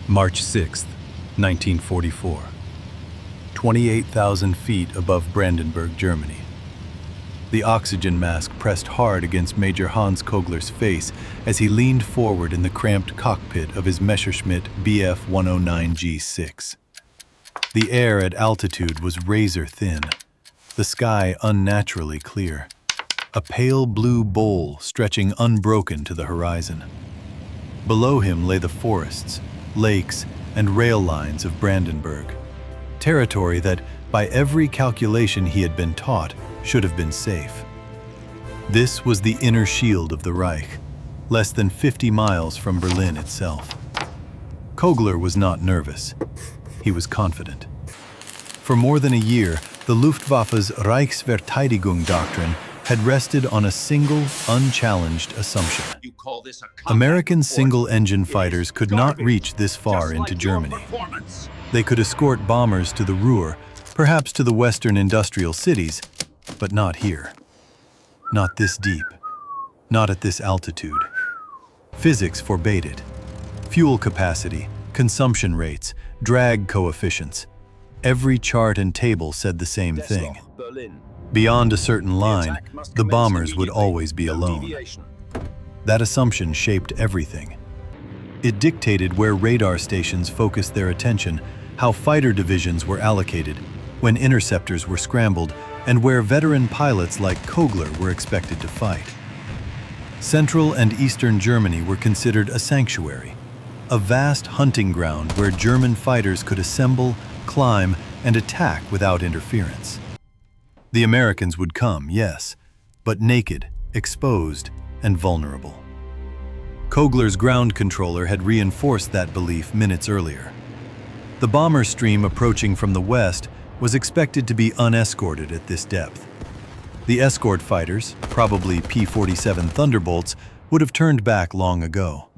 March 6, 1944. 28,000 feet above Brandenburg, Germany. The oxygen mask pressed hard against Major Hans Kogler's face as he leaned forward in the cramped cockpit of his Messerschmitt Bf 109G6. The air at altitude was razor thin, the sky unnaturally clear, a pale blue bowl stretching unbroken to the horizon. Below him lay the forests, lakes, and rail lines of Brandenburg, territory that, by every calculation he had been taught, should have been safe. This was the inner shield of the Reich, less than 50 miles from Berlin itself. Kogler was not nervous. He was confident. For more than a year, the Luftwaffe's Reichsverteidigung doctrine had rested on a single, unchallenged assumption. American single-engine fighters could not reach this far into Germany. They could escort bombers to the Ruhr, perhaps to the western industrial cities, but not here. Not this deep. Not at this altitude. Physics forbade it. Fuel capacity, consumption rates, drag coefficients. Every chart and table said the same thing. Beyond a certain line, the bombers would always be alone. That assumption shaped everything. It dictated where radar stations focused their attention, how fighter divisions were allocated, when interceptors were scrambled, and where veteran pilots like Kogler were expected to fight. Central and Eastern Germany were considered a sanctuary, a vast hunting ground where German fighters could assemble, climb, and attack without interference. The Americans would come, yes, but naked, exposed, and vulnerable. Kogler's ground controller had reinforced that belief minutes earlier. The bomber stream approaching from the west was expected to be unescorted at this depth. The escort fighters, probably P-47 Thunderbolts, would have turned back long ago.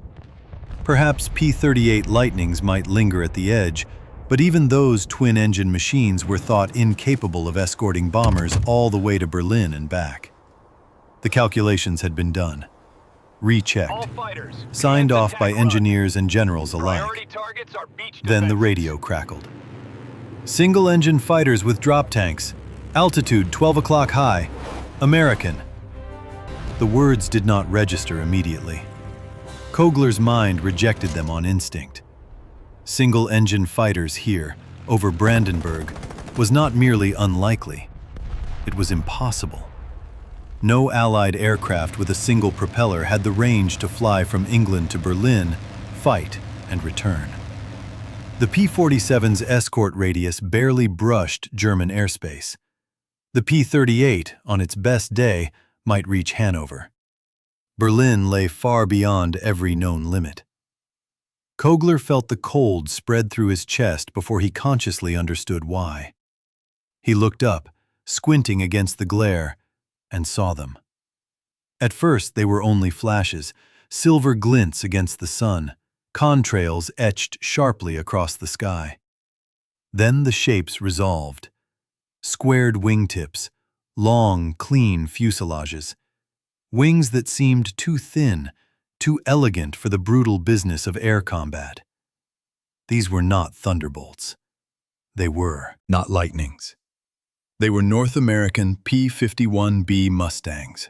Perhaps P-38 Lightnings might linger at the edge, but even those twin-engine machines were thought incapable of escorting bombers all the way to Berlin and back. The calculations had been done, rechecked, signed off by engineers and generals alike. Then the radio crackled. Single-engine fighters with drop tanks, altitude 12 o'clock high, American. The words did not register immediately. Kogler's mind rejected them on instinct. Single-engine fighters here, over Brandenburg, was not merely unlikely. It was impossible. No Allied aircraft with a single propeller had the range to fly from England to Berlin, fight, and return. The P-47's escort radius barely brushed German airspace. The P-38, on its best day, might reach Hanover. Berlin lay far beyond every known limit. Kogler felt the cold spread through his chest before he consciously understood why. He looked up, squinting against the glare, and saw them. At first they were only flashes, silver glints against the sun, contrails etched sharply across the sky. Then the shapes resolved. Squared wingtips, long, clean fuselages, wings that seemed too thin, too elegant for the brutal business of air combat. These were not Thunderbolts. They were not Lightnings. They were North American P-51B Mustangs.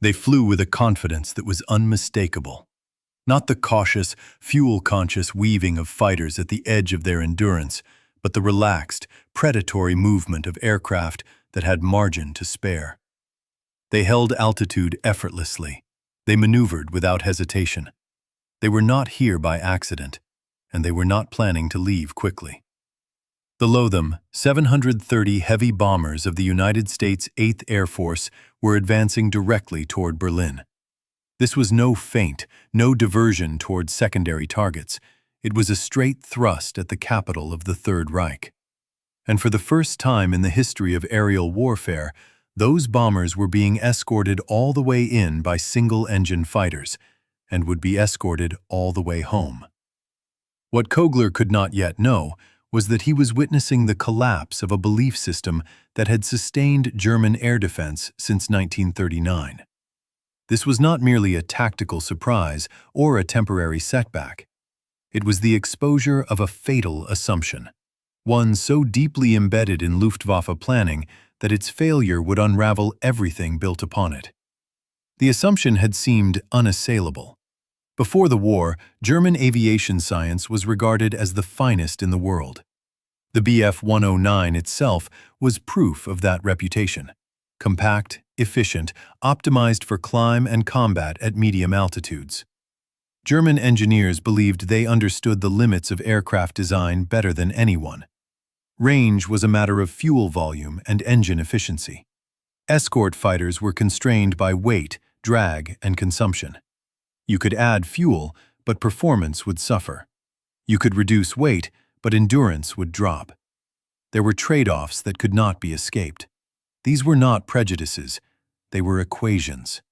They flew with a confidence that was unmistakable. Not the cautious, fuel-conscious weaving of fighters at the edge of their endurance, but the relaxed, predatory movement of aircraft that had margin to spare. They held altitude effortlessly. They maneuvered without hesitation. They were not here by accident, and they were not planning to leave quickly. Below them, 730 heavy bombers of the United States 8th Air Force were advancing directly toward Berlin. This was no feint, no diversion toward secondary targets. It was a straight thrust at the capital of the Third Reich. And for the first time in the history of aerial warfare, those bombers were being escorted all the way in by single-engine fighters, and would be escorted all the way home. What Kogler could not yet know was that he was witnessing the collapse of a belief system that had sustained German air defense since 1939. This was not merely a tactical surprise or a temporary setback. It was the exposure of a fatal assumption, one so deeply embedded in Luftwaffe planning that its failure would unravel everything built upon it. The assumption had seemed unassailable. Before the war, German aviation science was regarded as the finest in the world. The Bf-109 itself was proof of that reputation. Compact, efficient, optimized for climb and combat at medium altitudes. German engineers believed they understood the limits of aircraft design better than anyone. Range was a matter of fuel volume and engine efficiency. Escort fighters were constrained by weight, drag, and consumption. You could add fuel, but performance would suffer. You could reduce weight, but endurance would drop. There were trade-offs that could not be escaped. These were not prejudices, they were equations.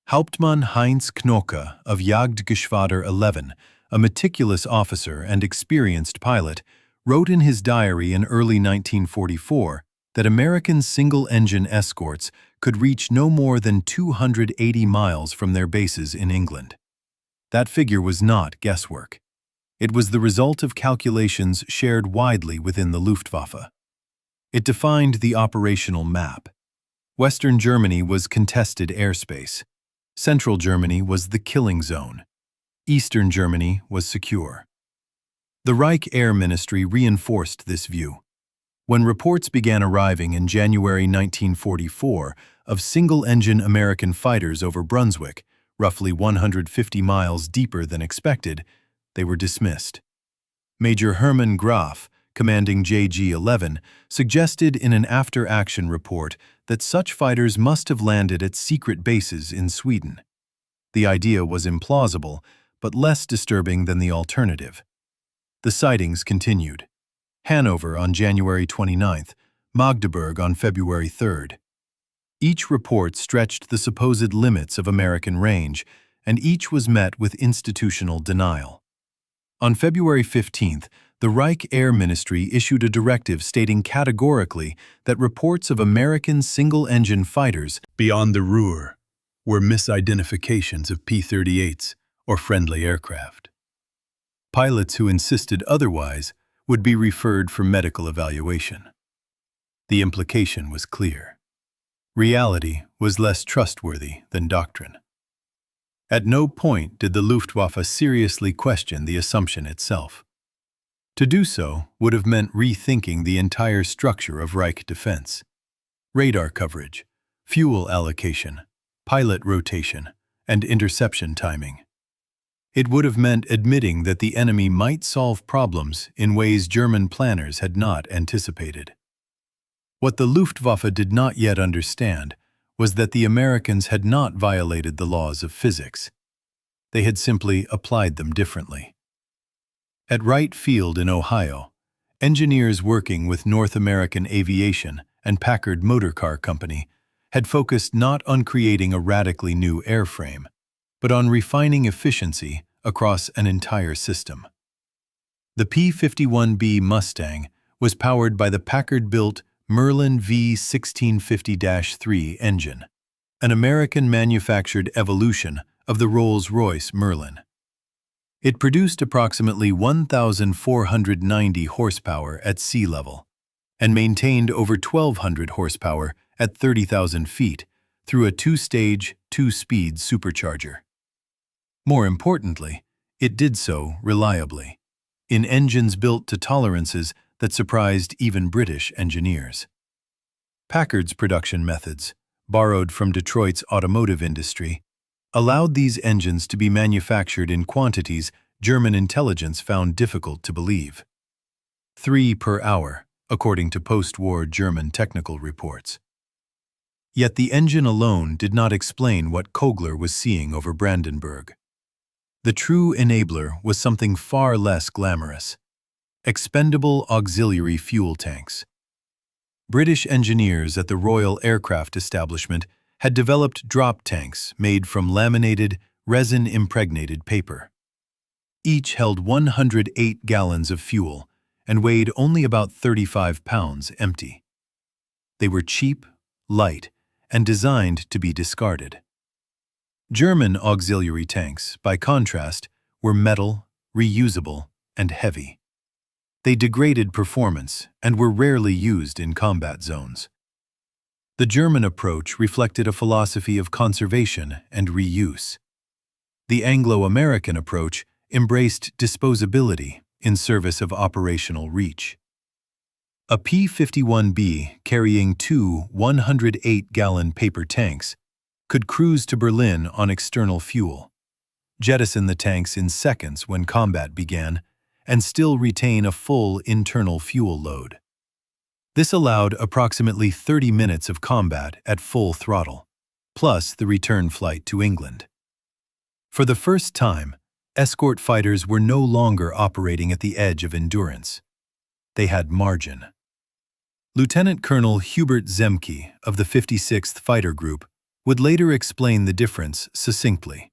Hauptmann Heinz Knocke of Jagdgeschwader 11, a meticulous officer and experienced pilot, wrote in his diary in early 1944 that American single-engine escorts could reach no more than 280 miles from their bases in England. That figure was not guesswork. It was the result of calculations shared widely within the Luftwaffe. It defined the operational map. Western Germany was contested airspace. Central Germany was the killing zone. Eastern Germany was secure. The Reich Air Ministry reinforced this view. When reports began arriving in January 1944 of single-engine American fighters over Brunswick, roughly 150 miles deeper than expected, they were dismissed. Major Hermann Graf, commanding JG-11, suggested in an after-action report that such fighters must have landed at secret bases in Sweden. The idea was implausible, but less disturbing than the alternative. The sightings continued. Hanover on January 29th, Magdeburg on February 3rd. Each report stretched the supposed limits of American range, and each was met with institutional denial. On February 15th, the Reich Air Ministry issued a directive stating categorically that reports of American single-engine fighters beyond the Ruhr were misidentifications of P-38s or friendly aircraft. Pilots who insisted otherwise would be referred for medical evaluation. The implication was clear. Reality was less trustworthy than doctrine. At no point did the Luftwaffe seriously question the assumption itself. To do so would have meant rethinking the entire structure of Reich defense. Radar coverage, fuel allocation, pilot rotation, and interception timing. It would have meant admitting that the enemy might solve problems in ways German planners had not anticipated. What the Luftwaffe did not yet understand was that the Americans had not violated the laws of physics. They had simply applied them differently. At Wright Field in Ohio, engineers working with North American Aviation and Packard Motor Car Company had focused not on creating a radically new airframe, but on refining efficiency across an entire system. The P-51 Mustang was powered by the Packard-built Merlin V1650-3 engine, an American-manufactured evolution of the Rolls-Royce Merlin. It produced approximately 1,490 horsepower at sea level and maintained over 1,200 horsepower at 30,000 feet through a two-stage, two-speed supercharger. More importantly, it did so reliably, in engines built to tolerances that surprised even British engineers. Packard's production methods, borrowed from Detroit's automotive industry, allowed these engines to be manufactured in quantities German intelligence found difficult to believe. 3 per hour, according to post-war German technical reports. Yet the engine alone did not explain what Kogler was seeing over Brandenburg. The true enabler was something far less glamorous: expendable auxiliary fuel tanks. British engineers at the Royal Aircraft Establishment had developed drop tanks made from laminated, resin-impregnated paper. Each held 108 gallons of fuel and weighed only about 35 pounds empty. They were cheap, light, and designed to be discarded. German auxiliary tanks, by contrast, were metal, reusable, and heavy. They degraded performance and were rarely used in combat zones. The German approach reflected a philosophy of conservation and reuse. The Anglo-American approach embraced disposability in service of operational reach. A P-51B carrying two 108-gallon paper tanks could cruise to Berlin on external fuel, jettison the tanks in seconds when combat began, and still retain a full internal fuel load. This allowed approximately 30 minutes of combat at full throttle, plus the return flight to England. For the first time, escort fighters were no longer operating at the edge of endurance. They had margin. Lieutenant Colonel Hubert Zemke of the 56th Fighter Group would later explain the difference succinctly.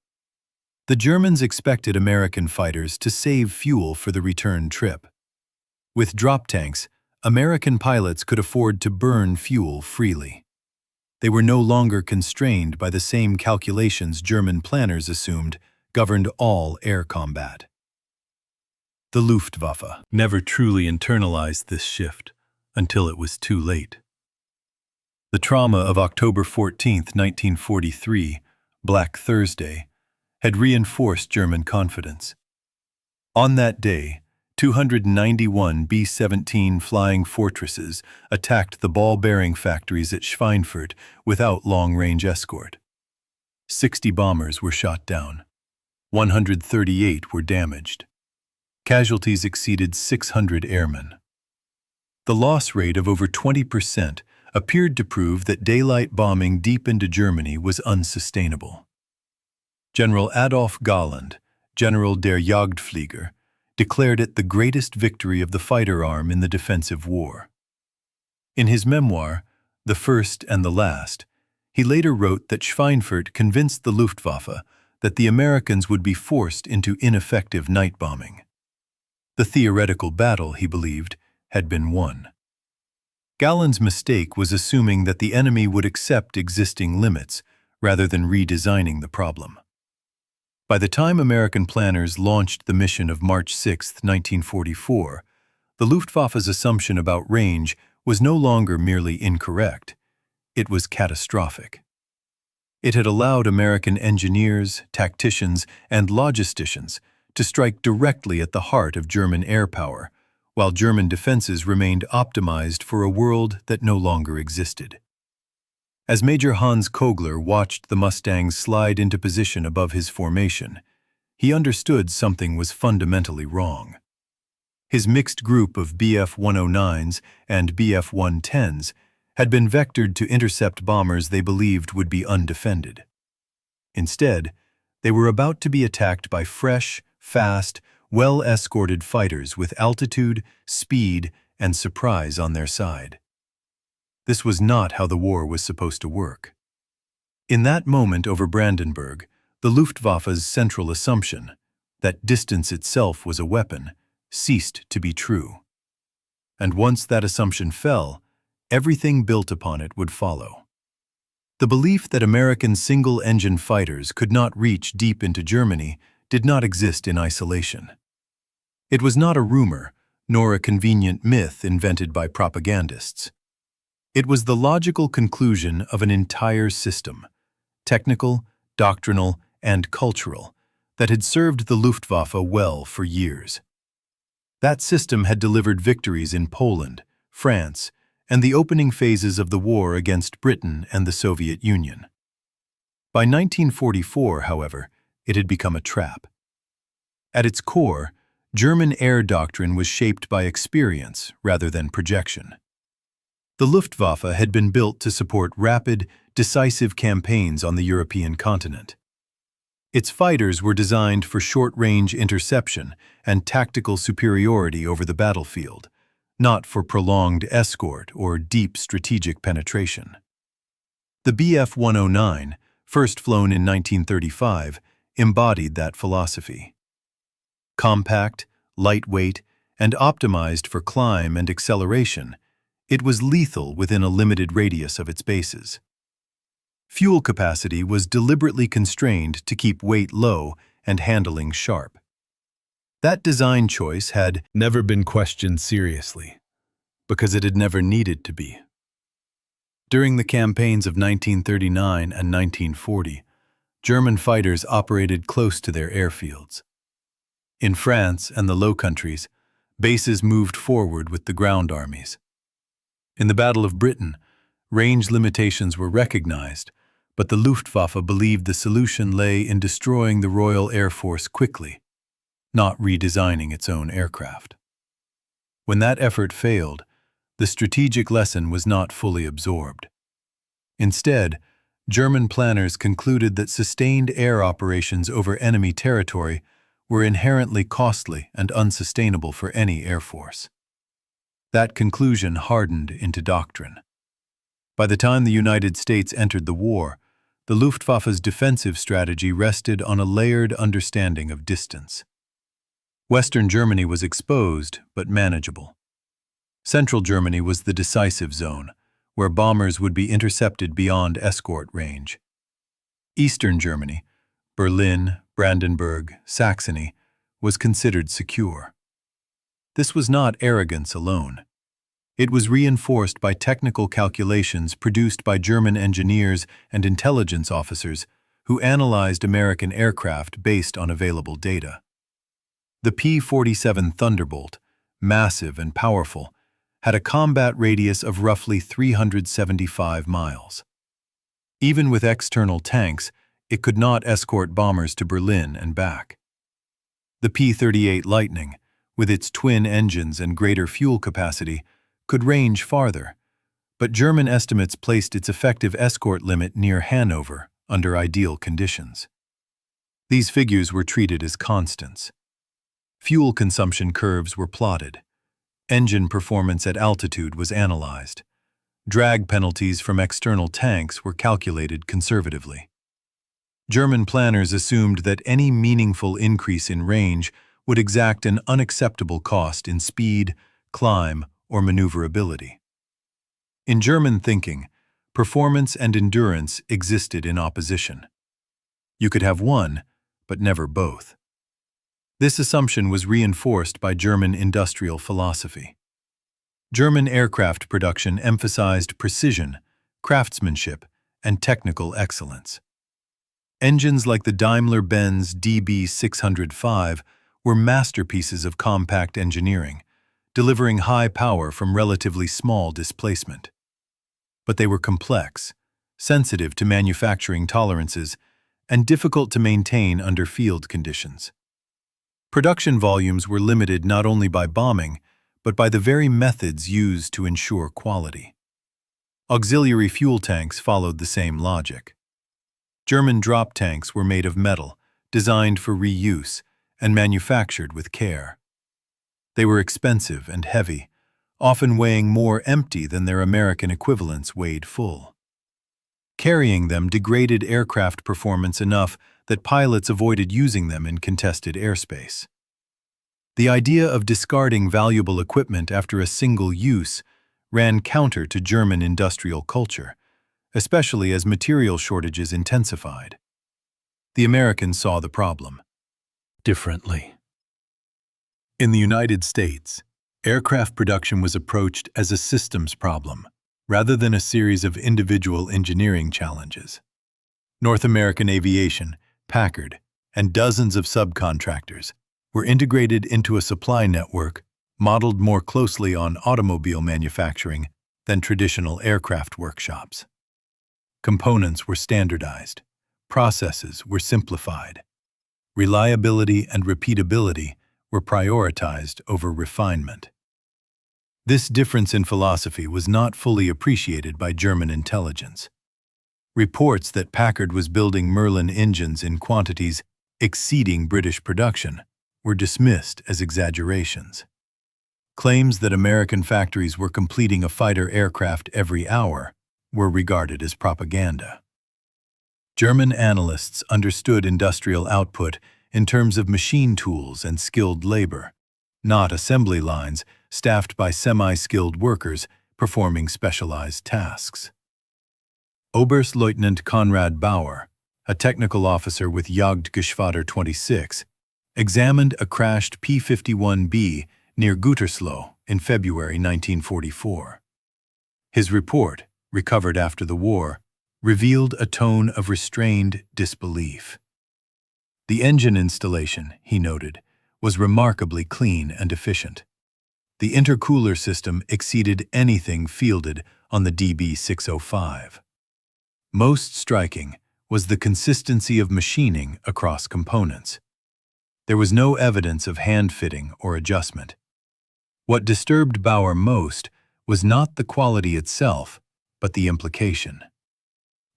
The Germans expected American fighters to save fuel for the return trip. With drop tanks, American pilots could afford to burn fuel freely. They were no longer constrained by the same calculations German planners assumed governed all air combat. The Luftwaffe never truly internalized this shift until it was too late. The trauma of October 14, 1943, Black Thursday, had reinforced German confidence. On that day, 291 B-17 Flying Fortresses attacked the ball-bearing factories at Schweinfurt without long-range escort. 60 bombers were shot down. 138 were damaged. Casualties exceeded 600 airmen. The loss rate of over 20% appeared to prove that daylight bombing deep into Germany was unsustainable. General Adolf Galland, General der Jagdflieger, declared it the greatest victory of the fighter arm in the defensive war. In his memoir, The First and the Last, he later wrote that Schweinfurt convinced the Luftwaffe that the Americans would be forced into ineffective night bombing. The theoretical battle, he believed, had been won. Galland's mistake was assuming that the enemy would accept existing limits rather than redesigning the problem. By the time American planners launched the mission of March 6, 1944, the Luftwaffe's assumption about range was no longer merely incorrect, it was catastrophic. It had allowed American engineers, tacticians, and logisticians to strike directly at the heart of German air power, while German defenses remained optimized for a world that no longer existed. As Major Hans Kogler watched the Mustangs slide into position above his formation, he understood something was fundamentally wrong. His mixed group of Bf-109s and Bf-110s had been vectored to intercept bombers they believed would be undefended. Instead, they were about to be attacked by fresh, fast, well-escorted fighters with altitude, speed, and surprise on their side. This was not how the war was supposed to work. In that moment over Brandenburg, the Luftwaffe's central assumption, that distance itself was a weapon, ceased to be true. And once that assumption fell, everything built upon it would follow. The belief that American single-engine fighters could not reach deep into Germany did not exist in isolation. It was not a rumor, nor a convenient myth invented by propagandists. It was the logical conclusion of an entire system, technical, doctrinal, and cultural, that had served the Luftwaffe well for years. That system had delivered victories in Poland, France, and the opening phases of the war against Britain and the Soviet Union. By 1944, however, it had become a trap. At its core, German air doctrine was shaped by experience rather than projection. The Luftwaffe had been built to support rapid, decisive campaigns on the European continent. Its fighters were designed for short-range interception and tactical superiority over the battlefield, not for prolonged escort or deep strategic penetration. The Bf-109, first flown in 1935, embodied that philosophy. Compact, lightweight, and optimized for climb and acceleration, it was lethal within a limited radius of its bases. Fuel capacity was deliberately constrained to keep weight low and handling sharp. That design choice had never been questioned seriously, because it had never needed to be. During the campaigns of 1939 and 1940, German fighters operated close to their airfields. In France and the Low Countries, bases moved forward with the ground armies. In the Battle of Britain, range limitations were recognized, but the Luftwaffe believed the solution lay in destroying the Royal Air Force quickly, not redesigning its own aircraft. When that effort failed, the strategic lesson was not fully absorbed. Instead, German planners concluded that sustained air operations over enemy territory were inherently costly and unsustainable for any air force. That conclusion hardened into doctrine. By the time the United States entered the war, the Luftwaffe's defensive strategy rested on a layered understanding of distance. Western Germany was exposed but manageable. Central Germany was the decisive zone, where bombers would be intercepted beyond escort range. Eastern Germany, Berlin, Brandenburg, Saxony, was considered secure. This was not arrogance alone. It was reinforced by technical calculations produced by German engineers and intelligence officers who analyzed American aircraft based on available data. The P-47 Thunderbolt, massive and powerful, had a combat radius of roughly 375 miles. Even with external tanks, it could not escort bombers to Berlin and back. The P-38 Lightning, with its twin engines and greater fuel capacity, could range farther, but German estimates placed its effective escort limit near Hanover under ideal conditions. These figures were treated as constants. Fuel consumption curves were plotted. Engine performance at altitude was analyzed. Drag penalties from external tanks were calculated conservatively. German planners assumed that any meaningful increase in range would exact an unacceptable cost in speed, climb, or maneuverability. In German thinking, performance and endurance existed in opposition. You could have one, but never both. This assumption was reinforced by German industrial philosophy. German aircraft production emphasized precision, craftsmanship, and technical excellence. Engines like the Daimler-Benz DB605 were masterpieces of compact engineering, delivering high power from relatively small displacement. But they were complex, sensitive to manufacturing tolerances, and difficult to maintain under field conditions. Production volumes were limited not only by bombing, but by the very methods used to ensure quality. Auxiliary fuel tanks followed the same logic. German drop tanks were made of metal, designed for reuse, and manufactured with care. They were expensive and heavy, often weighing more empty than their American equivalents weighed full. Carrying them degraded aircraft performance enough that pilots avoided using them in contested airspace. The idea of discarding valuable equipment after a single use ran counter to German industrial culture, especially as material shortages intensified. The Americans saw the problem differently. In the United States, aircraft production was approached as a systems problem, rather than a series of individual engineering challenges. North American Aviation, Packard, and dozens of subcontractors were integrated into a supply network modeled more closely on automobile manufacturing than traditional aircraft workshops. Components were standardized, processes were simplified, reliability and repeatability were prioritized over refinement. This difference in philosophy was not fully appreciated by German intelligence. Reports that Packard was building Merlin engines in quantities exceeding British production were dismissed as exaggerations. Claims that American factories were completing a fighter aircraft every hour were regarded as propaganda. German analysts understood industrial output in terms of machine tools and skilled labor, not assembly lines staffed by semi-skilled workers performing specialized tasks. Oberstleutnant Konrad Bauer, a technical officer with Jagdgeschwader 26, examined a crashed P-51B near Gütersloh in February 1944. His report, recovered after the war, revealed a tone of restrained disbelief. The engine installation, he noted, was remarkably clean and efficient. The intercooler system exceeded anything fielded on the DB605. Most striking was the consistency of machining across components. There was no evidence of hand-fitting or adjustment. What disturbed Bauer most was not the quality itself, but the implication.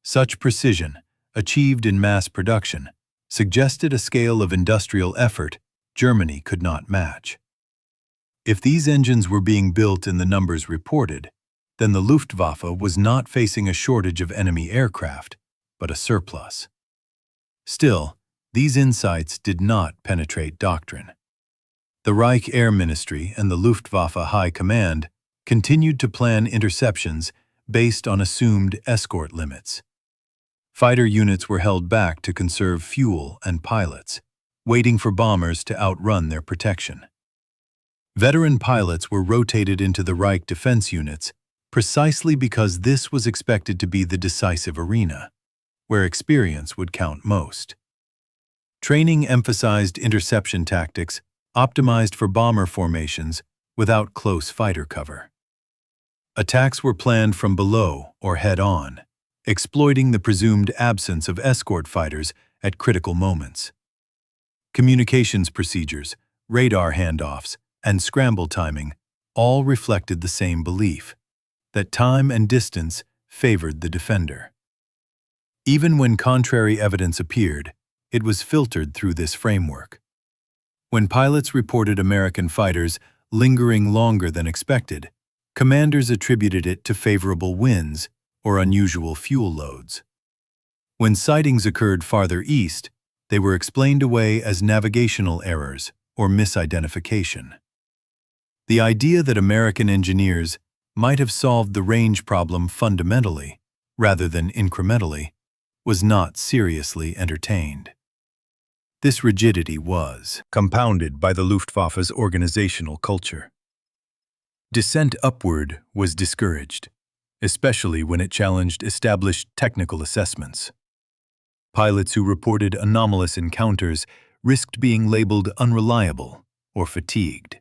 Such precision, achieved in mass production, suggested a scale of industrial effort Germany could not match. If these engines were being built in the numbers reported, then the Luftwaffe was not facing a shortage of enemy aircraft, but a surplus. Still, these insights did not penetrate doctrine. The Reich Air Ministry and the Luftwaffe High Command continued to plan interceptions based on assumed escort limits. Fighter units were held back to conserve fuel and pilots, waiting for bombers to outrun their protection. Veteran pilots were rotated into the Reich defense units precisely because this was expected to be the decisive arena, where experience would count most. Training emphasized interception tactics optimized for bomber formations without close fighter cover. Attacks were planned from below or head-on, exploiting the presumed absence of escort fighters at critical moments. Communications procedures, radar handoffs, and scramble timing all reflected the same belief, that time and distance favored the defender. Even when contrary evidence appeared, it was filtered through this framework. When pilots reported American fighters lingering longer than expected, commanders attributed it to favorable winds or unusual fuel loads. When sightings occurred farther east, they were explained away as navigational errors or misidentification. The idea that American engineers might have solved the range problem fundamentally, rather than incrementally, was not seriously entertained. This rigidity was compounded by the Luftwaffe's organizational culture. Descent upward was discouraged, especially when it challenged established technical assessments. Pilots who reported anomalous encounters risked being labeled unreliable or fatigued.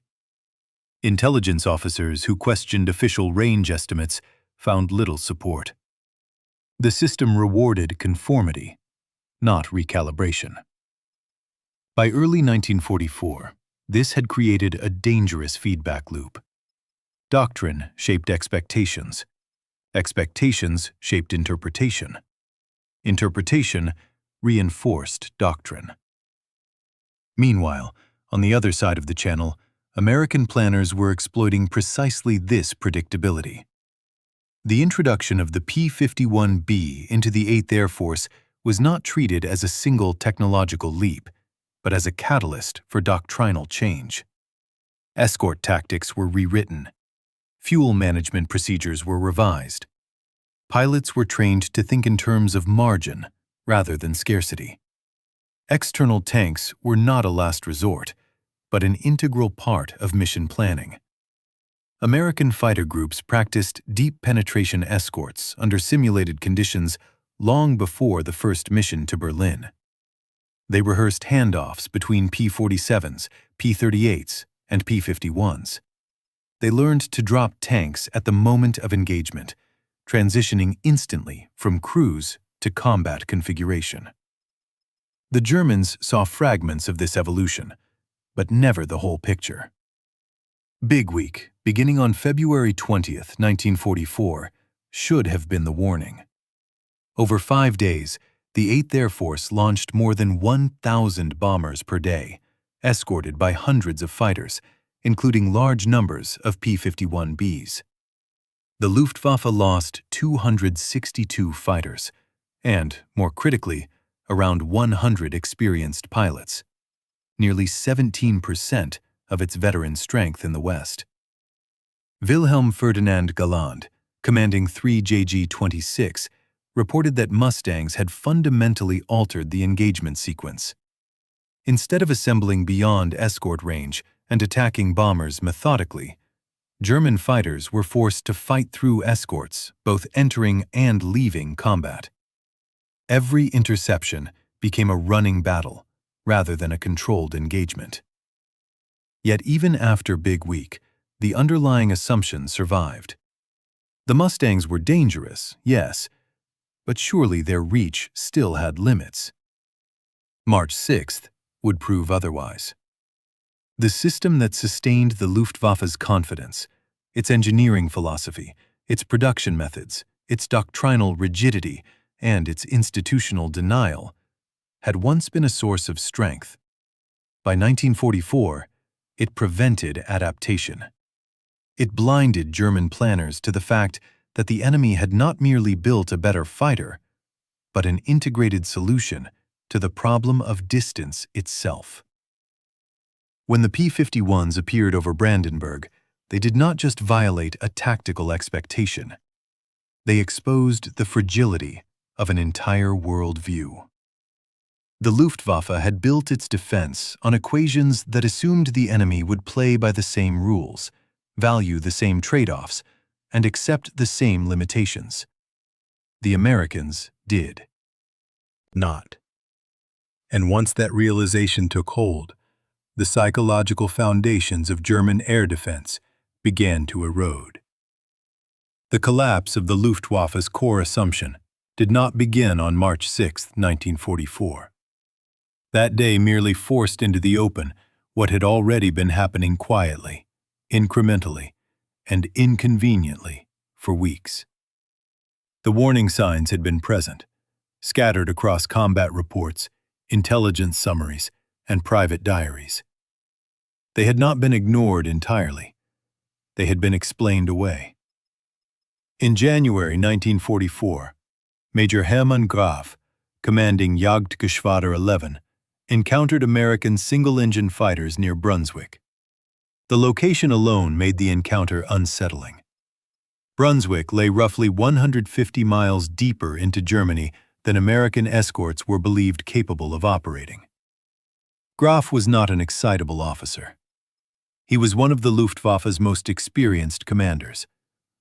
Intelligence officers who questioned official range estimates found little support. The system rewarded conformity, not recalibration. By early 1944, this had created a dangerous feedback loop. Doctrine shaped expectations. Expectations shaped interpretation. Interpretation reinforced doctrine. Meanwhile, on the other side of the channel, American planners were exploiting precisely this predictability. The introduction of the P-51B into the 8th Air Force was not treated as a single technological leap, but as a catalyst for doctrinal change. Escort tactics were rewritten. Fuel management procedures were revised. Pilots were trained to think in terms of margin rather than scarcity. External tanks were not a last resort, but an integral part of mission planning. American fighter groups practiced deep penetration escorts under simulated conditions long before the first mission to Berlin. They rehearsed handoffs between P-47s, P-38s, and P-51s. They learned to drop tanks at the moment of engagement, transitioning instantly from cruise to combat configuration. The Germans saw fragments of this evolution, but never the whole picture. Big Week, beginning on February 20th, 1944, should have been the warning. Over 5 days, the 8th Air Force launched more than 1,000 bombers per day, escorted by hundreds of fighters, including large numbers of P-51Bs. The Luftwaffe lost 262 fighters, and, more critically, around 100 experienced pilots, nearly 17% of its veteran strength in the West. Wilhelm Ferdinand Galland, commanding 3JG-26, reported that Mustangs had fundamentally altered the engagement sequence. Instead of assembling beyond escort range and attacking bombers methodically, German fighters were forced to fight through escorts, both entering and leaving combat. Every interception became a running battle rather than a controlled engagement. Yet even after Big Week, the underlying assumption survived. The Mustangs were dangerous, yes, but surely their reach still had limits. March 6th would prove otherwise. The system that sustained the Luftwaffe's confidence, its engineering philosophy, its production methods, its doctrinal rigidity, and its institutional denial, had once been a source of strength. By 1944, it prevented adaptation. It blinded German planners to the fact that the enemy had not merely built a better fighter, but an integrated solution to the problem of distance itself. When the P-51s appeared over Brandenburg, they did not just violate a tactical expectation. They exposed the fragility of an entire worldview. The Luftwaffe had built its defense on equations that assumed the enemy would play by the same rules, value the same trade-offs, and accept the same limitations. The Americans did not. And once that realization took hold, the psychological foundations of German air defense began to erode. The collapse of the Luftwaffe's core assumption did not begin on March 6, 1944. That day merely forced into the open what had already been happening quietly, incrementally, and inconveniently for weeks. The warning signs had been present, scattered across combat reports, intelligence summaries, and private diaries. They had not been ignored entirely. They had been explained away. In January 1944, Major Hermann Göring, commanding Jagdgeschwader 11, encountered American single-engine fighters near Brunswick. The location alone made the encounter unsettling. Brunswick lay roughly 150 miles deeper into Germany than American escorts were believed capable of operating. Graf was not an excitable officer. He was one of the Luftwaffe's most experienced commanders,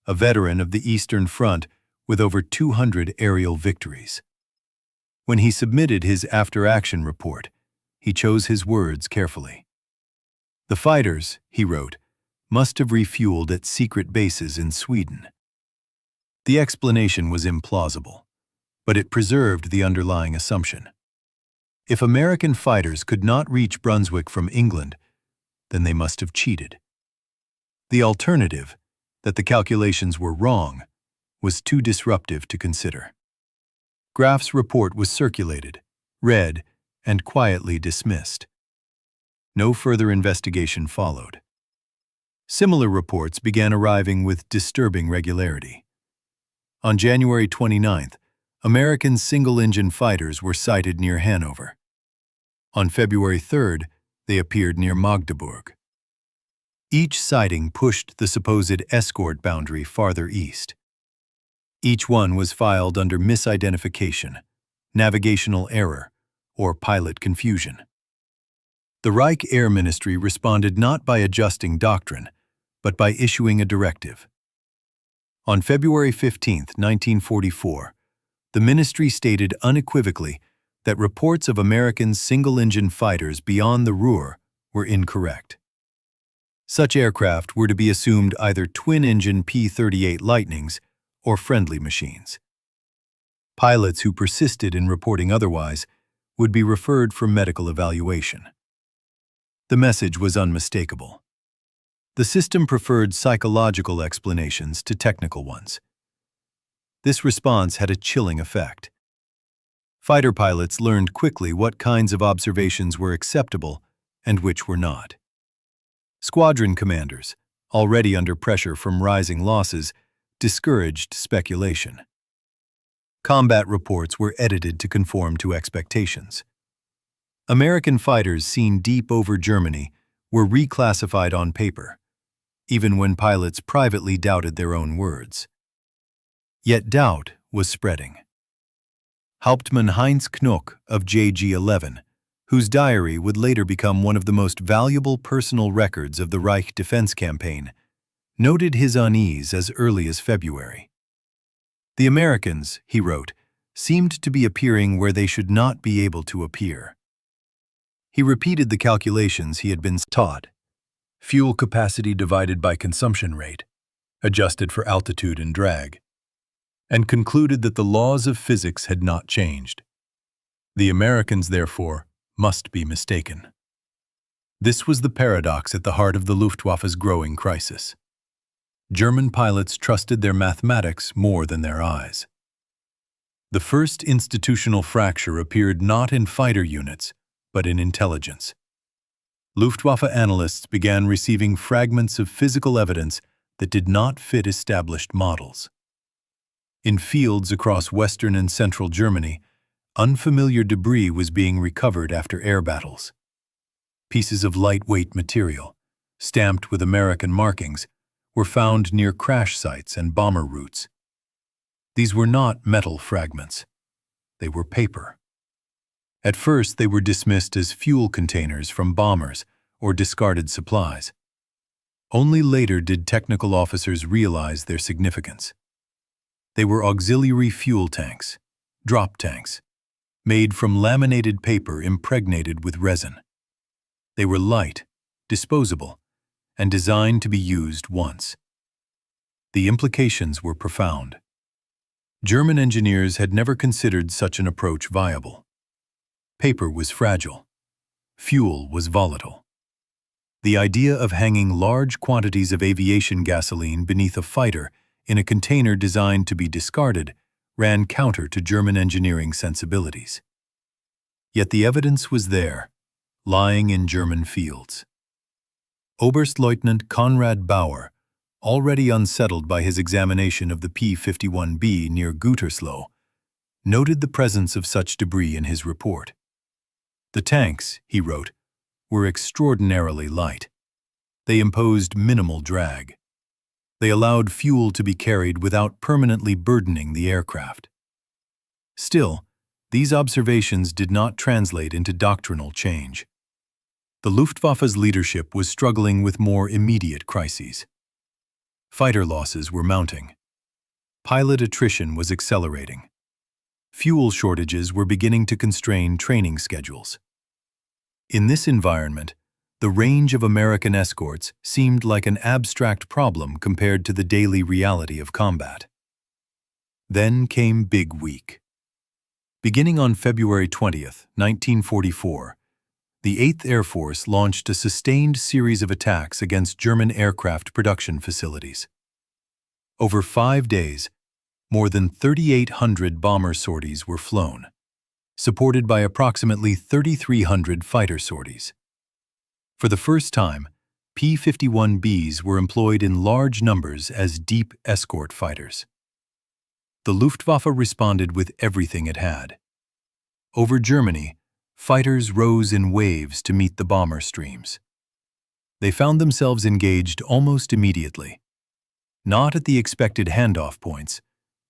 a veteran of the Eastern Front with over 200 aerial victories. When he submitted his after-action report, he chose his words carefully. The fighters, he wrote, must have refueled at secret bases in Sweden. The explanation was implausible, but it preserved the underlying assumption. If American fighters could not reach Brunswick from England, then they must have cheated. The alternative, that the calculations were wrong, was too disruptive to consider. Graf's report was circulated, read, and quietly dismissed. No further investigation followed. Similar reports began arriving with disturbing regularity. On January 29th, American single-engine fighters were sighted near Hanover. On February 3rd, they appeared near Magdeburg. Each sighting pushed the supposed escort boundary farther east. Each one was filed under misidentification, navigational error, or pilot confusion. The Reich Air Ministry responded not by adjusting doctrine, but by issuing a directive. On February 15, 1944, the ministry stated unequivocally that reports of American single-engine fighters beyond the Ruhr were incorrect. Such aircraft were to be assumed either twin-engine P-38 Lightnings or friendly machines. Pilots who persisted in reporting otherwise would be referred for medical evaluation. The message was unmistakable. The system preferred psychological explanations to technical ones. This response had a chilling effect. Fighter pilots learned quickly what kinds of observations were acceptable and which were not. Squadron commanders, already under pressure from rising losses, discouraged speculation. Combat reports were edited to conform to expectations. American fighters seen deep over Germany were reclassified on paper, even when pilots privately doubted their own words. Yet doubt was spreading. Hauptmann Heinz Knock of JG-11, whose diary would later become one of the most valuable personal records of the Reich defense campaign, noted his unease as early as February. "The Americans," he wrote, "seemed to be appearing where they should not be able to appear." He repeated the calculations he had been taught: fuel capacity divided by consumption rate, adjusted for altitude and drag, and concluded that the laws of physics had not changed. The Americans, therefore, must be mistaken. This was the paradox at the heart of the Luftwaffe's growing crisis. German pilots trusted their mathematics more than their eyes. The first institutional fracture appeared not in fighter units, but in intelligence. Luftwaffe analysts began receiving fragments of physical evidence that did not fit established models. In fields across western and central Germany, unfamiliar debris was being recovered after air battles. Pieces of lightweight material, stamped with American markings, were found near crash sites and bomber routes. These were not metal fragments. They were paper. At first, they were dismissed as fuel containers from bombers or discarded supplies. Only later did technical officers realize their significance. They were auxiliary fuel tanks, drop tanks, made from laminated paper impregnated with resin. They were light, disposable, and designed to be used once. The implications were profound. German engineers had never considered such an approach viable. Paper was fragile. Fuel was volatile. The idea of hanging large quantities of aviation gasoline beneath a fighter in a container designed to be discarded ran counter to German engineering sensibilities. Yet the evidence was there, lying in German fields. Oberstleutnant Konrad Bauer, already unsettled by his examination of the P-51B near Gütersloh, noted the presence of such debris in his report. "The tanks," he wrote, "were extraordinarily light. They imposed minimal drag. They allowed fuel to be carried without permanently burdening the aircraft." Still, these observations did not translate into doctrinal change. The Luftwaffe's leadership was struggling with more immediate crises. Fighter losses were mounting. Pilot attrition was accelerating. Fuel shortages were beginning to constrain training schedules. In this environment, the range of American escorts seemed like an abstract problem compared to the daily reality of combat. Then came Big Week. Beginning on February 20th, 1944, the 8th Air Force launched a sustained series of attacks against German aircraft production facilities. Over 5 days, more than 3,800 bomber sorties were flown, supported by approximately 3,300 fighter sorties. For the first time, P-51Bs were employed in large numbers as deep escort fighters. The Luftwaffe responded with everything it had. Over Germany, fighters rose in waves to meet the bomber streams. They found themselves engaged almost immediately, not at the expected handoff points,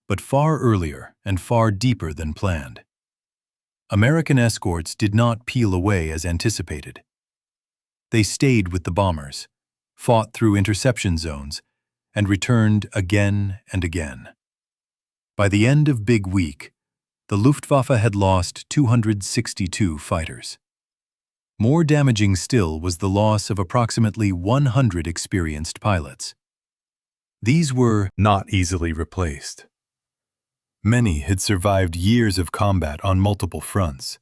but far earlier and far deeper than planned. American escorts did not peel away as anticipated. They stayed with the bombers, fought through interception zones, and returned again and again. By the end of Big Week, the Luftwaffe had lost 262 fighters. More damaging still was the loss of approximately 100 experienced pilots. These were not easily replaced. Many had survived years of combat on multiple fronts.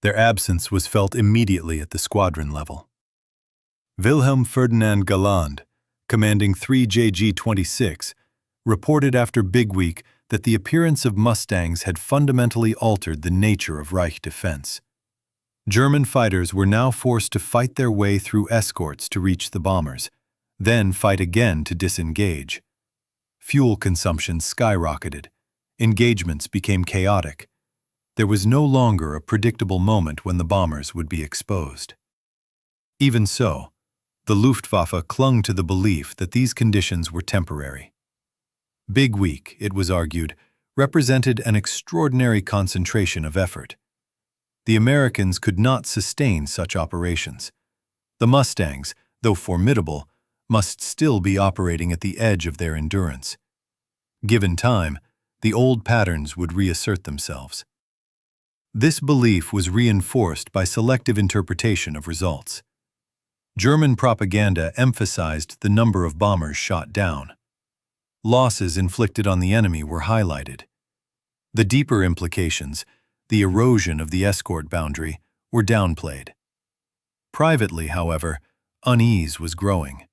Their absence was felt immediately at the squadron level. Wilhelm Ferdinand Galland, commanding 3JG-26, reported after Big Week that the appearance of Mustangs had fundamentally altered the nature of Reich defense. German fighters were now forced to fight their way through escorts to reach the bombers, then fight again to disengage. Fuel consumption skyrocketed. Engagements became chaotic. There was no longer a predictable moment when the bombers would be exposed. Even so, the Luftwaffe clung to the belief that these conditions were temporary. Big Week, it was argued, represented an extraordinary concentration of effort. The Americans could not sustain such operations. The Mustangs, though formidable, must still be operating at the edge of their endurance. Given time, the old patterns would reassert themselves. This belief was reinforced by selective interpretation of results. German propaganda emphasized the number of bombers shot down. Losses inflicted on the enemy were highlighted. The deeper implications, the erosion of the escort boundary, were downplayed. Privately, however, unease was growing.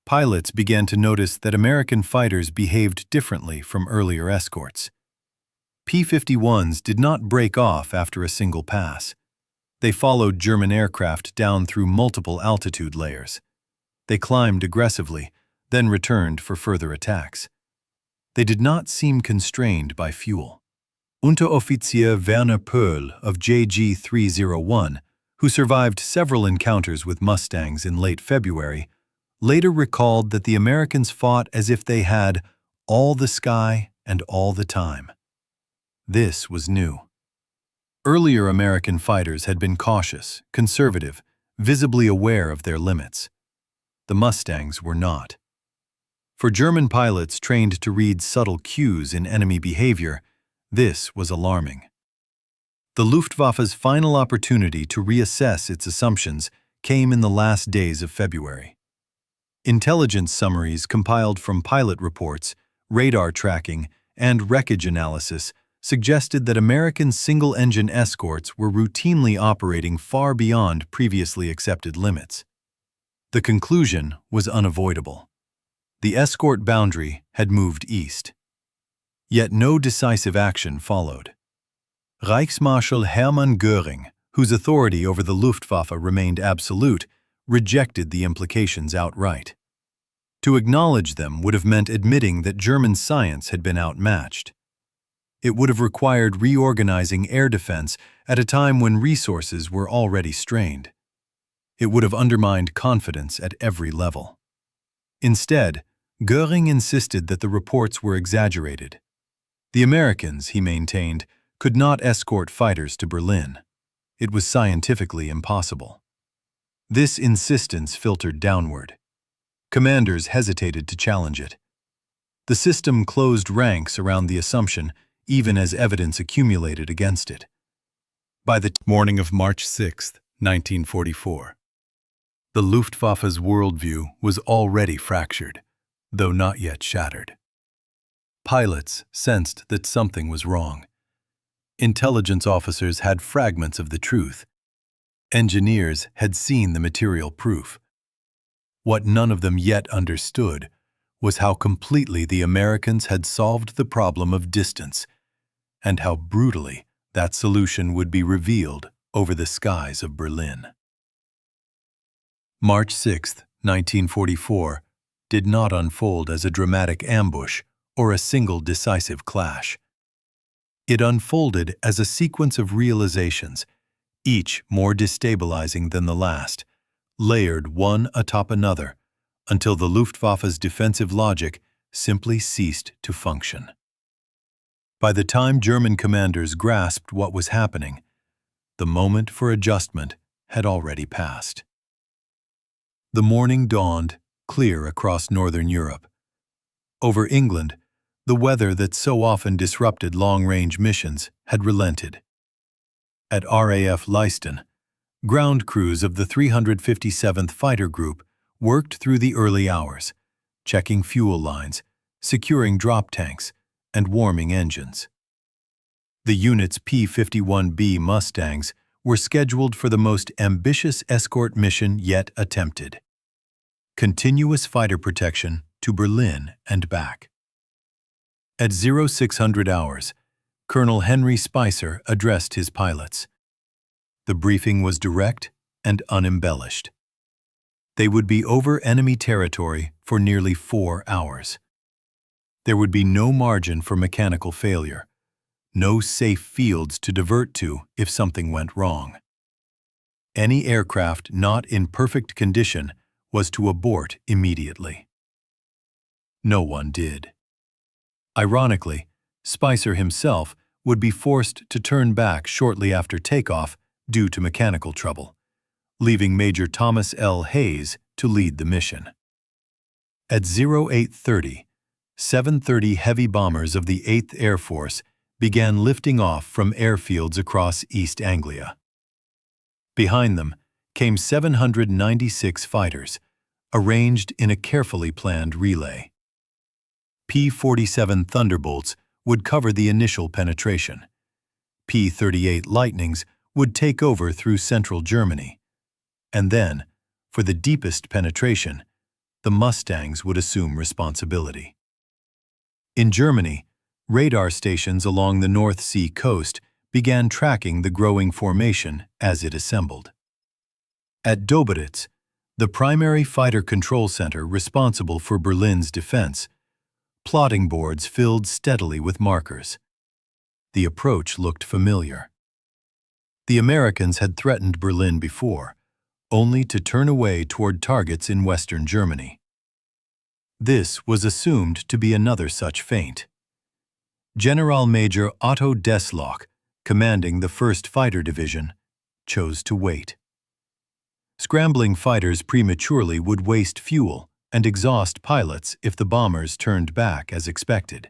Pilots began to notice that American fighters behaved differently from earlier escorts. P-51s did not break off after a single pass. They followed German aircraft down through multiple altitude layers. They climbed aggressively, then returned for further attacks. They did not seem constrained by fuel. Unteroffizier Werner Pöhl of JG 301, who survived several encounters with Mustangs in late February, later recalled that the Americans fought as if they had all the sky and all the time. This was new. Earlier American fighters had been cautious, conservative, visibly aware of their limits. The Mustangs were not. For German pilots trained to read subtle cues in enemy behavior, this was alarming. The Luftwaffe's final opportunity to reassess its assumptions came in the last days of February. Intelligence summaries compiled from pilot reports, radar tracking, and wreckage analysis suggested that American single-engine escorts were routinely operating far beyond previously accepted limits. The conclusion was unavoidable. The escort boundary had moved east. Yet no decisive action followed. Reichsmarschall Hermann Göring, whose authority over the Luftwaffe remained absolute, rejected the implications outright. To acknowledge them would have meant admitting that German science had been outmatched. It would have required reorganizing air defense at a time when resources were already strained. It would have undermined confidence at every level. Instead, Göring insisted that the reports were exaggerated. The Americans, he maintained, could not escort fighters to Berlin. It was scientifically impossible. This insistence filtered downward. Commanders hesitated to challenge it. The system closed ranks around the assumption, even as evidence accumulated against it. By the morning of March 6, 1944, the Luftwaffe's worldview was already fractured, though not yet shattered. Pilots sensed that something was wrong. Intelligence officers had fragments of the truth. Engineers had seen the material proof. What none of them yet understood was how completely the Americans had solved the problem of distance, and how brutally that solution would be revealed over the skies of Berlin. March 6, 1944, did not unfold as a dramatic ambush or a single decisive clash. It unfolded as a sequence of realizations, each more destabilizing than the last, layered one atop another, until the Luftwaffe's defensive logic simply ceased to function. By the time German commanders grasped what was happening, the moment for adjustment had already passed. The morning dawned, clear across northern Europe. Over England, the weather that so often disrupted long-range missions had relented. At RAF Leiston, ground crews of the 357th Fighter Group worked through the early hours, checking fuel lines, securing drop tanks, and warming engines. The unit's P-51B Mustangs were scheduled for the most ambitious escort mission yet attempted: continuous fighter protection to Berlin and back. At 0600 hours, Colonel Henry Spicer addressed his pilots. The briefing was direct and unembellished. They would be over enemy territory for nearly 4 hours. There would be no margin for mechanical failure, no safe fields to divert to if something went wrong. Any aircraft not in perfect condition was to abort immediately. No one did. Ironically, Spicer himself would be forced to turn back shortly after takeoff due to mechanical trouble, leaving Major Thomas L. Hayes to lead the mission. At 0830, 730 heavy bombers of the 8th Air Force began lifting off from airfields across East Anglia. Behind them came 796 fighters, arranged in a carefully planned relay. P-47 Thunderbolts would cover the initial penetration. P-38 Lightnings would take over through central Germany. And then, for the deepest penetration, the Mustangs would assume responsibility. In Germany, radar stations along the North Sea coast began tracking the growing formation as it assembled. At Dobitz, the primary fighter control center responsible for Berlin's defense, plotting boards filled steadily with markers. The approach looked familiar. The Americans had threatened Berlin before, only to turn away toward targets in Western Germany. This was assumed to be another such feint. General Major Otto Desloch, commanding the 1st Fighter Division, chose to wait. Scrambling fighters prematurely would waste fuel and exhaust pilots if the bombers turned back as expected.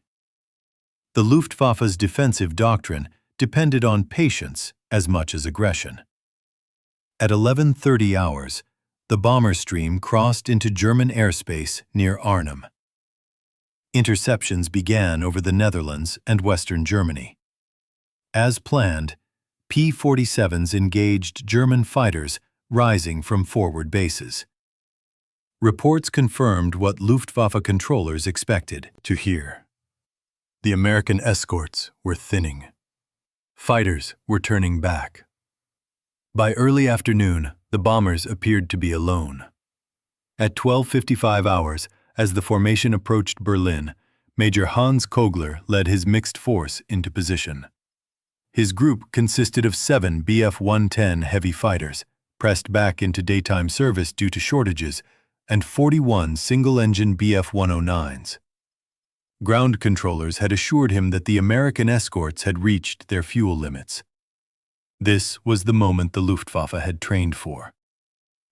The Luftwaffe's defensive doctrine depended on patience as much as aggression. At 11:30 hours, the bomber stream crossed into German airspace near Arnhem. Interceptions began over the Netherlands and Western Germany. As planned, P-47s engaged German fighters rising from forward bases. Reports confirmed what Luftwaffe controllers expected to hear. The American escorts were thinning. Fighters were turning back. By early afternoon, the bombers appeared to be alone. At 12:55 hours, as the formation approached Berlin, Major Hans Kogler led his mixed force into position. His group consisted of 7 Bf-110 heavy fighters, pressed back into daytime service due to shortages, and 41 single-engine Bf-109s. Ground controllers had assured him that the American escorts had reached their fuel limits. This was the moment the Luftwaffe had trained for.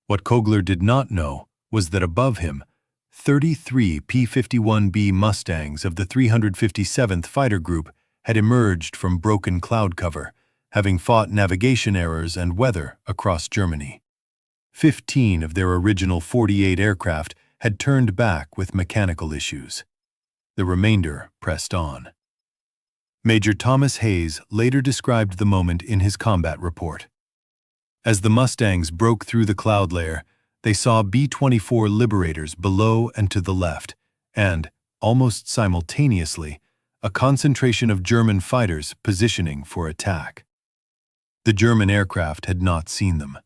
What Kogler did not know was that above him, 33 P-51B Mustangs of the 357th Fighter Group had emerged from broken cloud cover, having fought navigation errors and weather across Germany. 15 of their original 48 aircraft had turned back with mechanical issues. The remainder pressed on. Major Thomas Hayes later described the moment in his combat report. As the Mustangs broke through the cloud layer, they saw B-24 Liberators below and to the left, and, almost simultaneously, a concentration of German fighters positioning for attack. The German aircraft had not seen them.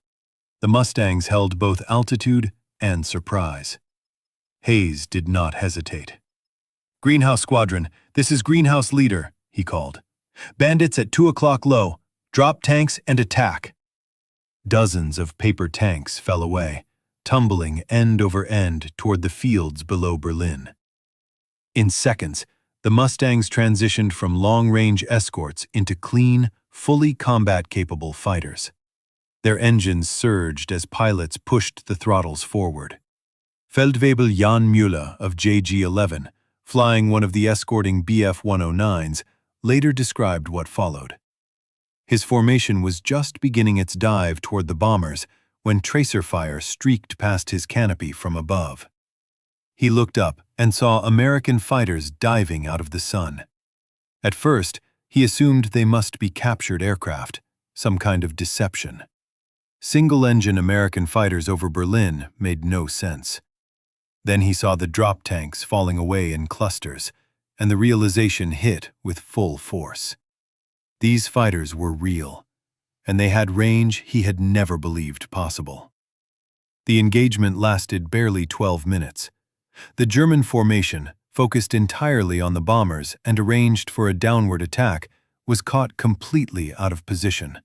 The Mustangs held both altitude and surprise. Hayes did not hesitate. "Greenhouse Squadron, this is Greenhouse Leader," he called. "Bandits at 2 o'clock low. Drop tanks and attack." Dozens of paper tanks fell away, tumbling end over end toward the fields below Berlin. In seconds, the Mustangs transitioned from long-range escorts into clean, fully combat-capable fighters. Their engines surged as pilots pushed the throttles forward. Feldwebel Jan Müller of JG-11, flying one of the escorting Bf-109s, later described what followed. His formation was just beginning its dive toward the bombers when tracer fire streaked past his canopy from above. He looked up and saw American fighters diving out of the sun. At first, he assumed they must be captured aircraft, some kind of deception. Single-engine American fighters over Berlin made no sense. Then he saw the drop tanks falling away in clusters, and the realization hit with full force. These fighters were real, and they had range he had never believed possible. The engagement lasted barely 12 minutes. The German formation, focused entirely on the bombers and arranged for a downward attack, was caught completely out of position.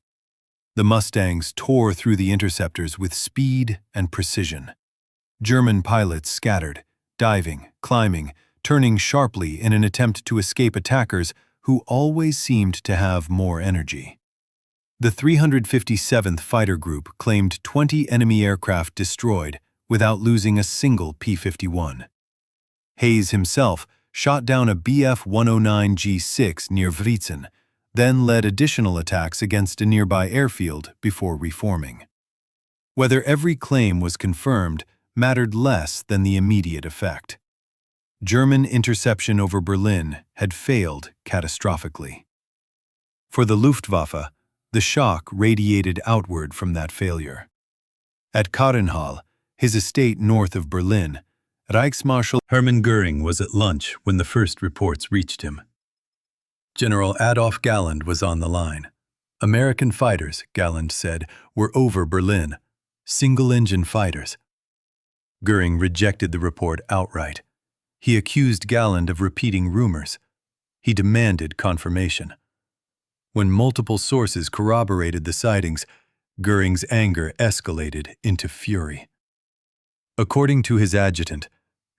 The Mustangs tore through the interceptors with speed and precision. German pilots scattered, diving, climbing, turning sharply in an attempt to escape attackers who always seemed to have more energy. The 357th Fighter Group claimed 20 enemy aircraft destroyed without losing a single P-51. Hayes himself shot down a Bf-109 G6 near Vritzen, then led additional attacks against a nearby airfield before reforming. Whether every claim was confirmed mattered less than the immediate effect. German interception over Berlin had failed catastrophically. For the Luftwaffe, the shock radiated outward from that failure. At Karrenhall, his estate north of Berlin, Reichsmarschall Hermann Göring was at lunch when the first reports reached him. General Adolf Galland was on the line. American fighters, Galland said, were over Berlin. Single-engine fighters. Göring rejected the report outright. He accused Galland of repeating rumors. He demanded confirmation. When multiple sources corroborated the sightings, Göring's anger escalated into fury. According to his adjutant,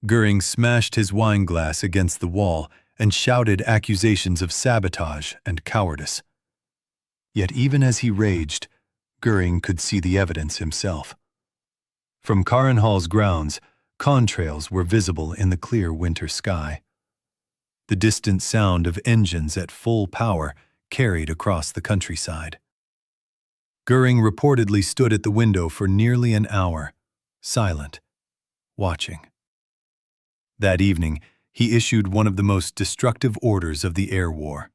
Göring smashed his wine glass against the wall and shouted accusations of sabotage and cowardice. Yet even as he raged, Göring could see the evidence himself. From Karrenhall's grounds, contrails were visible in the clear winter sky. The distant sound of engines at full power carried across the countryside. Göring reportedly stood at the window for nearly an hour, silent, watching. That evening, he issued one of the most destructive orders of the air war.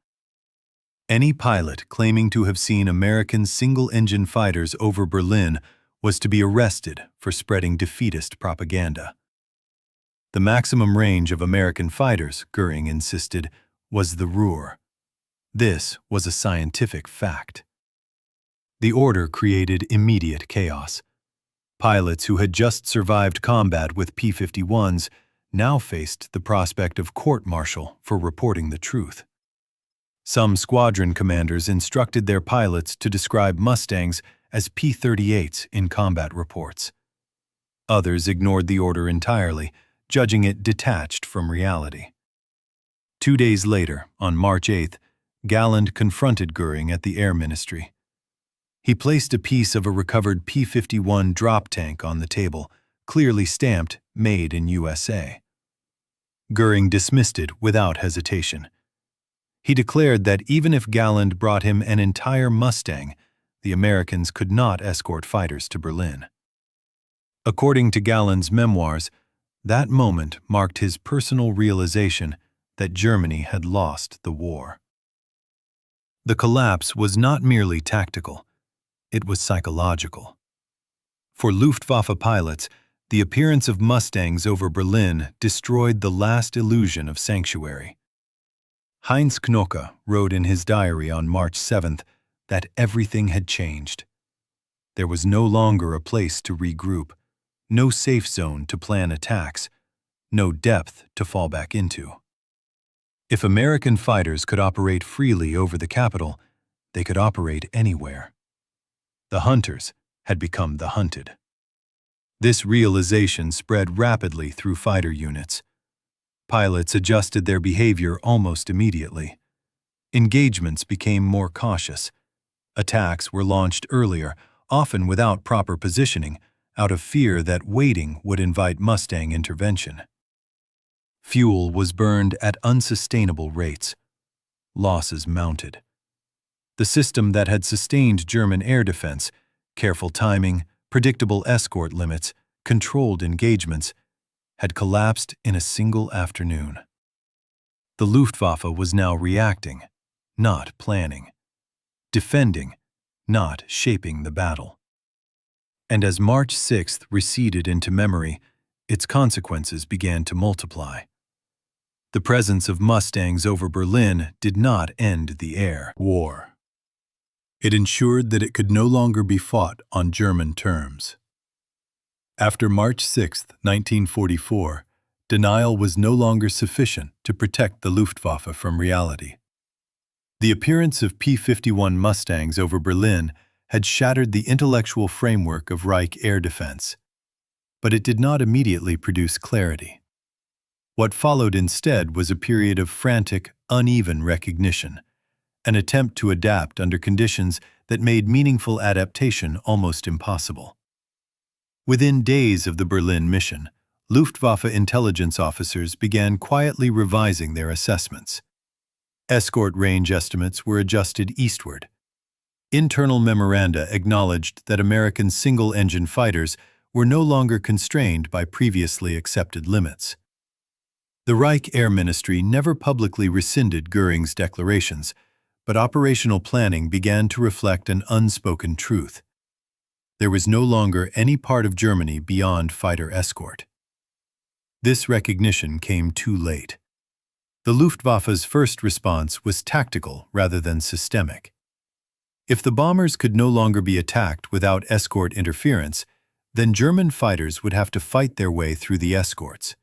Any pilot claiming to have seen American single-engine fighters over Berlin was to be arrested for spreading defeatist propaganda. The maximum range of American fighters, Göring insisted, was the Ruhr. This was a scientific fact. The order created immediate chaos. Pilots who had just survived combat with P-51s now faced the prospect of court-martial for reporting the truth. Some squadron commanders instructed their pilots to describe Mustangs as P-38s in combat reports. Others ignored the order entirely, judging it detached from reality. 2 days later, on March 8th, Galland confronted Göring at the Air Ministry. He placed a piece of a recovered P-51 drop tank on the table, clearly stamped, "Made in USA." Göring dismissed it without hesitation. He declared that even if Galland brought him an entire Mustang, the Americans could not escort fighters to Berlin. According to Galland's memoirs, that moment marked his personal realization that Germany had lost the war. The collapse was not merely tactical, it was psychological. For Luftwaffe pilots, the appearance of Mustangs over Berlin destroyed the last illusion of sanctuary. Heinz Knocke wrote in his diary on March 7th that everything had changed. There was no longer a place to regroup, no safe zone to plan attacks, no depth to fall back into. If American fighters could operate freely over the capital, they could operate anywhere. The hunters had become the hunted. This realization spread rapidly through fighter units. Pilots adjusted their behavior almost immediately. Engagements became more cautious. Attacks were launched earlier, often without proper positioning, out of fear that waiting would invite Mustang intervention. Fuel was burned at unsustainable rates. Losses mounted. The system that had sustained German air defense, careful timing, predictable escort limits, controlled engagements, had collapsed in a single afternoon. The Luftwaffe was now reacting, not planning, defending, not shaping the battle. And as March 6th receded into memory, its consequences began to multiply. The presence of Mustangs over Berlin did not end the air war. It ensured that it could no longer be fought on German terms. After March 6, 1944, denial was no longer sufficient to protect the Luftwaffe from reality. The appearance of P-51 Mustangs over Berlin had shattered the intellectual framework of Reich air defense, but it did not immediately produce clarity. What followed instead was a period of frantic, uneven recognition, an attempt to adapt under conditions that made meaningful adaptation almost impossible. Within days of the Berlin mission, Luftwaffe intelligence officers began quietly revising their assessments. Escort range estimates were adjusted eastward. Internal memoranda acknowledged that American single-engine fighters were no longer constrained by previously accepted limits. The Reich Air Ministry never publicly rescinded Göring's declarations, but operational planning began to reflect an unspoken truth. There was no longer any part of Germany beyond fighter escort. This recognition came too late. The Luftwaffe's first response was tactical rather than systemic. If the bombers could no longer be attacked without escort interference, then German fighters would have to fight their way through the escorts.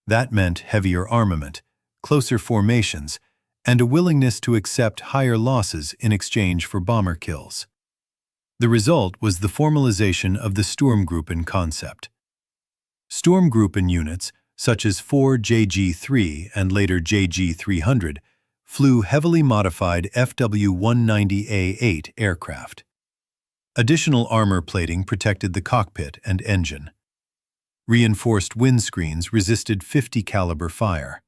That meant heavier armament, closer formations, and a willingness to accept higher losses in exchange for bomber kills. The result was the formalization of the Sturmgruppen concept. Sturmgruppen units, such as 4 JG-3 and later JG-300, flew heavily modified FW-190A8 aircraft. Additional armor plating protected the cockpit and engine. Reinforced windscreens resisted 50 caliber fire.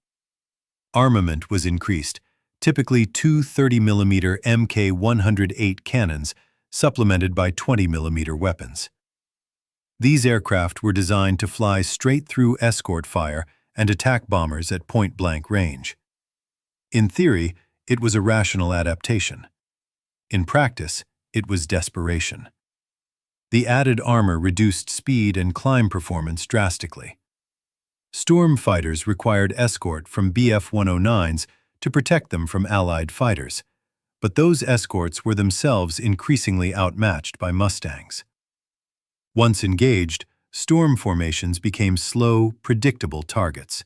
Armament was increased, typically two 30mm Mk108 cannons supplemented by 20mm weapons. These aircraft were designed to fly straight through escort fire and attack bombers at point-blank range. In theory, it was a rational adaptation. In practice, it was desperation. The added armor reduced speed and climb performance drastically. Sturm fighters required escort from Bf-109s to protect them from Allied fighters, but those escorts were themselves increasingly outmatched by Mustangs. Once engaged, Sturm formations became slow, predictable targets.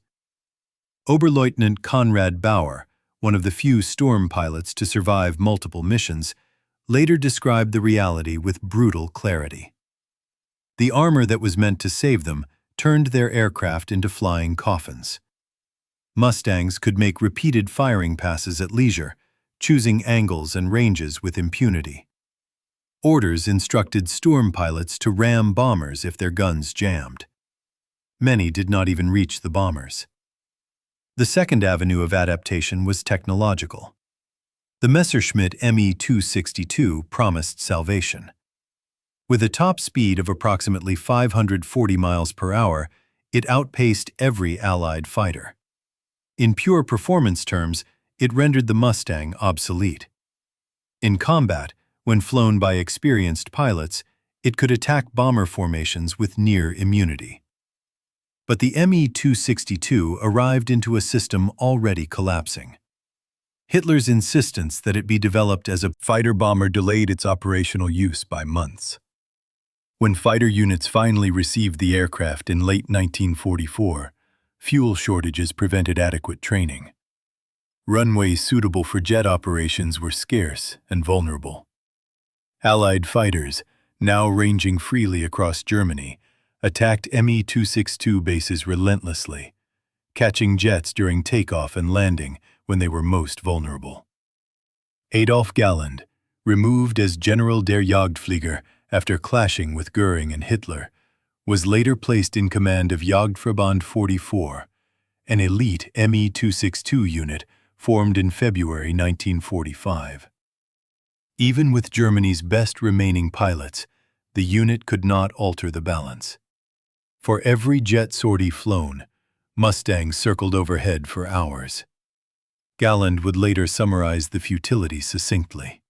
Oberleutnant Konrad Bauer, one of the few Sturm pilots to survive multiple missions, later described the reality with brutal clarity. The armor that was meant to save them turned their aircraft into flying coffins. Mustangs could make repeated firing passes at leisure, choosing angles and ranges with impunity. Orders instructed Sturm pilots to ram bombers if their guns jammed. Many did not even reach the bombers. The second avenue of adaptation was technological. The Messerschmitt Me-262 promised salvation. With a top speed of approximately 540 miles per hour, it outpaced every Allied fighter. In pure performance terms, it rendered the Mustang obsolete. In combat, when flown by experienced pilots, it could attack bomber formations with near immunity. But the Me-262 arrived into a system already collapsing. Hitler's insistence that it be developed as a fighter bomber delayed its operational use by months. When fighter units finally received the aircraft in late 1944, fuel shortages prevented adequate training. Runways suitable for jet operations were scarce and vulnerable. Allied fighters, now ranging freely across Germany, attacked Me-262 bases relentlessly, catching jets during takeoff and landing when they were most vulnerable. Adolf Galland, removed as General der Jagdflieger after clashing with Göring and Hitler, was later placed in command of Jagdverband 44, an elite Me-262 unit formed in February 1945. Even with Germany's best remaining pilots, the unit could not alter the balance. For every jet sortie flown, Mustangs circled overhead for hours. Galland would later summarize the futility succinctly.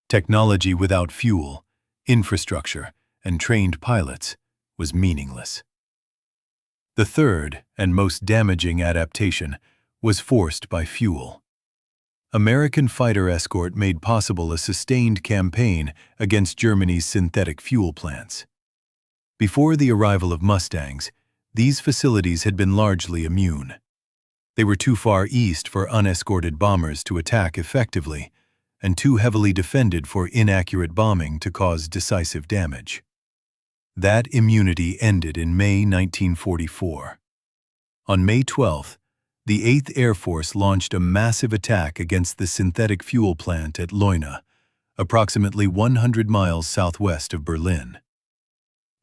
Technology without fuel, infrastructure, and trained pilots was meaningless. The third and most damaging adaptation was forced by fuel. American fighter escort made possible a sustained campaign against Germany's synthetic fuel plants. Before the arrival of Mustangs, these facilities had been largely immune. They were too far east for unescorted bombers to attack effectively, and too heavily defended for inaccurate bombing to cause decisive damage. That immunity ended in May 1944. On May 12th, the 8th Air Force launched a massive attack against the synthetic fuel plant at Leuna, approximately 100 miles southwest of Berlin.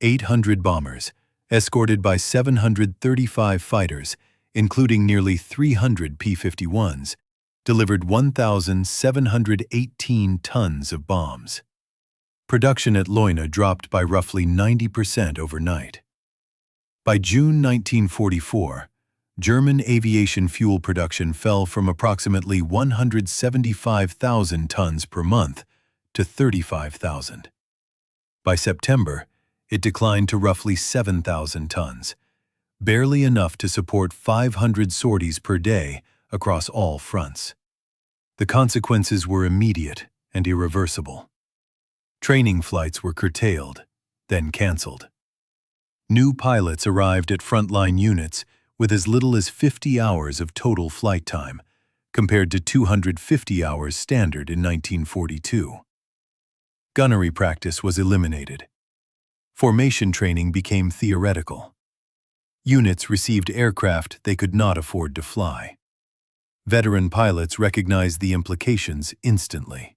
800 bombers, escorted by 735 fighters, including nearly 300 P-51s, delivered 1,718 tons of bombs. Production at Leuna dropped by roughly 90% overnight. By June 1944, German aviation fuel production fell from approximately 175,000 tons per month to 35,000. By September, it declined to roughly 7,000 tons, barely enough to support 500 sorties per day across all fronts. The consequences were immediate and irreversible. Training flights were curtailed, then canceled. New pilots arrived at frontline units with as little as 50 hours of total flight time, compared to 250 hours standard in 1942. Gunnery practice was eliminated. Formation training became theoretical. Units received aircraft they could not afford to fly. Veteran pilots recognized the implications instantly.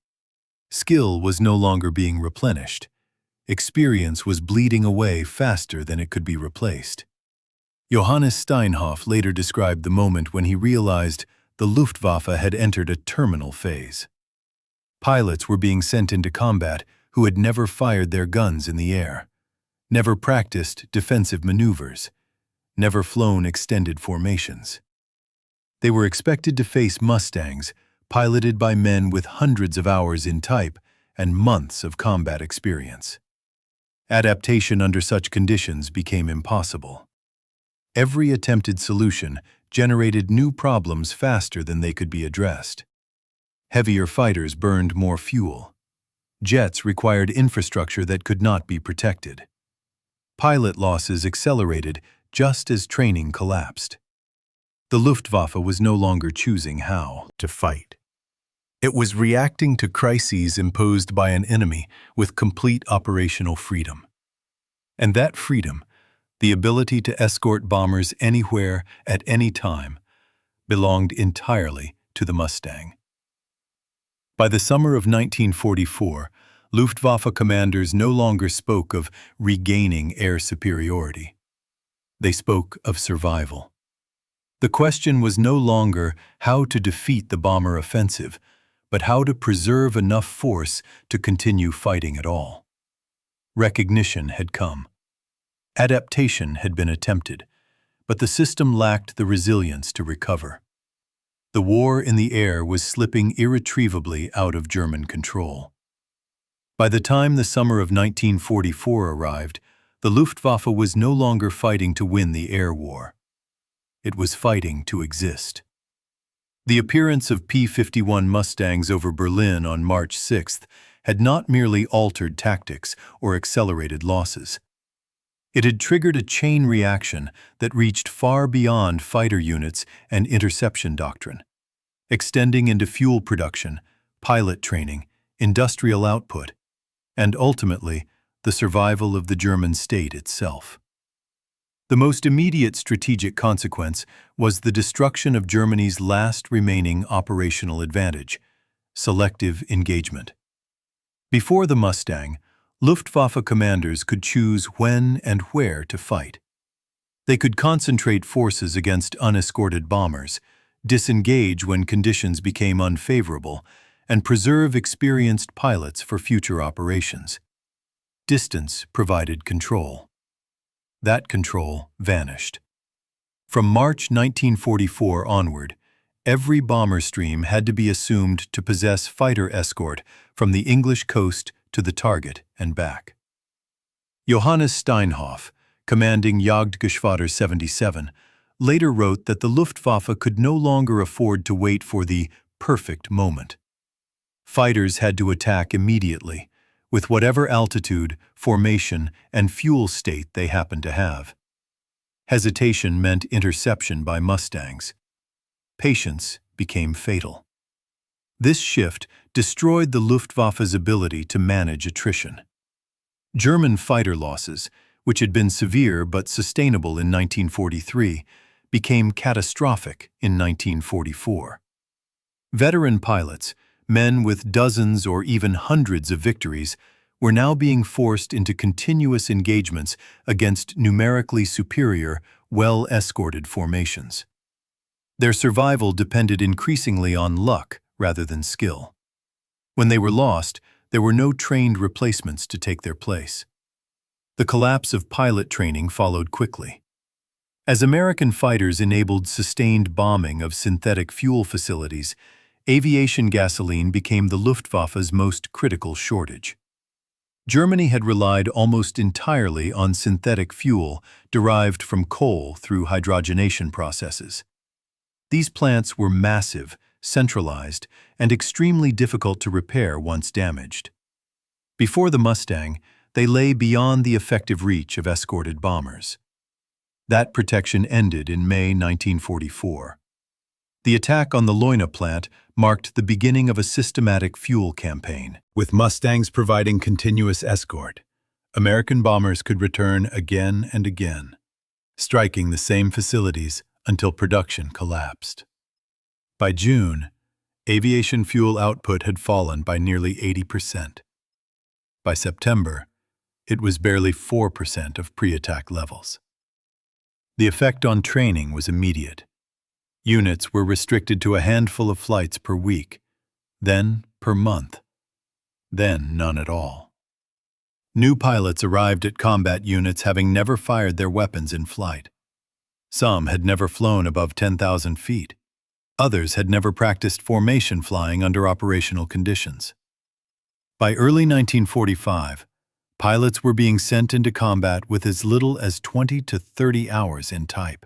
Skill was no longer being replenished. Experience was bleeding away faster than it could be replaced. Johannes Steinhoff later described the moment when he realized the Luftwaffe had entered a terminal phase. Pilots were being sent into combat who had never fired their guns in the air, never practiced defensive maneuvers, never flown extended formations. They were expected to face Mustangs piloted by men with hundreds of hours in type and months of combat experience. Adaptation under such conditions became impossible. Every attempted solution generated new problems faster than they could be addressed. Heavier fighters burned more fuel. Jets required infrastructure that could not be protected. Pilot losses accelerated just as training collapsed. The Luftwaffe was no longer choosing how to fight. It was reacting to crises imposed by an enemy with complete operational freedom. And that freedom, the ability to escort bombers anywhere at any time, belonged entirely to the Mustang. By the summer of 1944, Luftwaffe commanders no longer spoke of regaining air superiority. They spoke of survival. The question was no longer how to defeat the bomber offensive, but how to preserve enough force to continue fighting at all. Recognition had come. Adaptation had been attempted, but the system lacked the resilience to recover. The war in the air was slipping irretrievably out of German control. By the time the summer of 1944 arrived, the Luftwaffe was no longer fighting to win the air war. It was fighting to exist. The appearance of P-51 Mustangs over Berlin on March 6th had not merely altered tactics or accelerated losses. It had triggered a chain reaction that reached far beyond fighter units and interception doctrine, extending into fuel production, pilot training, industrial output, and ultimately the survival of the German state itself. The most immediate strategic consequence was the destruction of Germany's last remaining operational advantage, selective engagement. Before the Mustang, Luftwaffe commanders could choose when and where to fight. They could concentrate forces against unescorted bombers, disengage when conditions became unfavorable, and preserve experienced pilots for future operations. Distance provided control. That control vanished. From March 1944 onward, every bomber stream had to be assumed to possess fighter escort from the English coast to the target and back. Johannes Steinhoff, commanding Jagdgeschwader 77, later wrote that the Luftwaffe could no longer afford to wait for the perfect moment. Fighters had to attack immediately, with whatever altitude, formation, and fuel state they happened to have. Hesitation meant interception by Mustangs. Patience became fatal. This shift destroyed the Luftwaffe's ability to manage attrition. German fighter losses, which had been severe but sustainable in 1943, became catastrophic in 1944. Veteran pilots, men with dozens or even hundreds of victories, were now being forced into continuous engagements against numerically superior, well-escorted formations. Their survival depended increasingly on luck rather than skill. When they were lost, there were no trained replacements to take their place. The collapse of pilot training followed quickly. As American fighters enabled sustained bombing of synthetic fuel facilities, aviation gasoline became the Luftwaffe's most critical shortage. Germany had relied almost entirely on synthetic fuel derived from coal through hydrogenation processes. These plants were massive, centralized, and extremely difficult to repair once damaged. Before the Mustang, they lay beyond the effective reach of escorted bombers. That protection ended in May 1944. The attack on the Leuna plant marked the beginning of a systematic fuel campaign. With Mustangs providing continuous escort, American bombers could return again and again, striking the same facilities until production collapsed. By June, aviation fuel output had fallen by nearly 80%. By September, it was barely 4% of pre-attack levels. The effect on training was immediate. Units were restricted to a handful of flights per week, then per month, then none at all. New pilots arrived at combat units having never fired their weapons in flight. Some had never flown above 10,000 feet. Others had never practiced formation flying under operational conditions. By early 1945, pilots were being sent into combat with as little as 20 to 30 hours in type.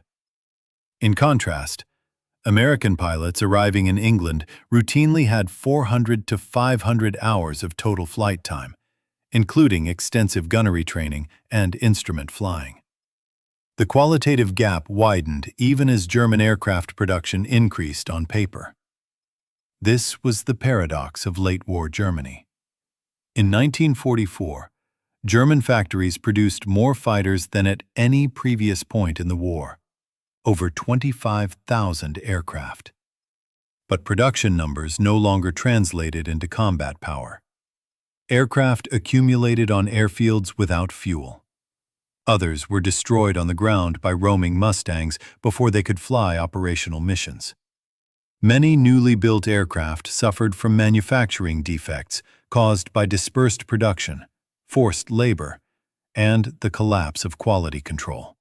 In contrast, American pilots arriving in England routinely had 400 to 500 hours of total flight time, including extensive gunnery training and instrument flying. The qualitative gap widened even as German aircraft production increased on paper. This was the paradox of late-war Germany. In 1944, German factories produced more fighters than at any previous point in the war, over 25,000 aircraft. But production numbers no longer translated into combat power. Aircraft accumulated on airfields without fuel. Others were destroyed on the ground by roaming Mustangs before they could fly operational missions. Many newly built aircraft suffered from manufacturing defects caused by dispersed production, forced labor, and the collapse of quality control.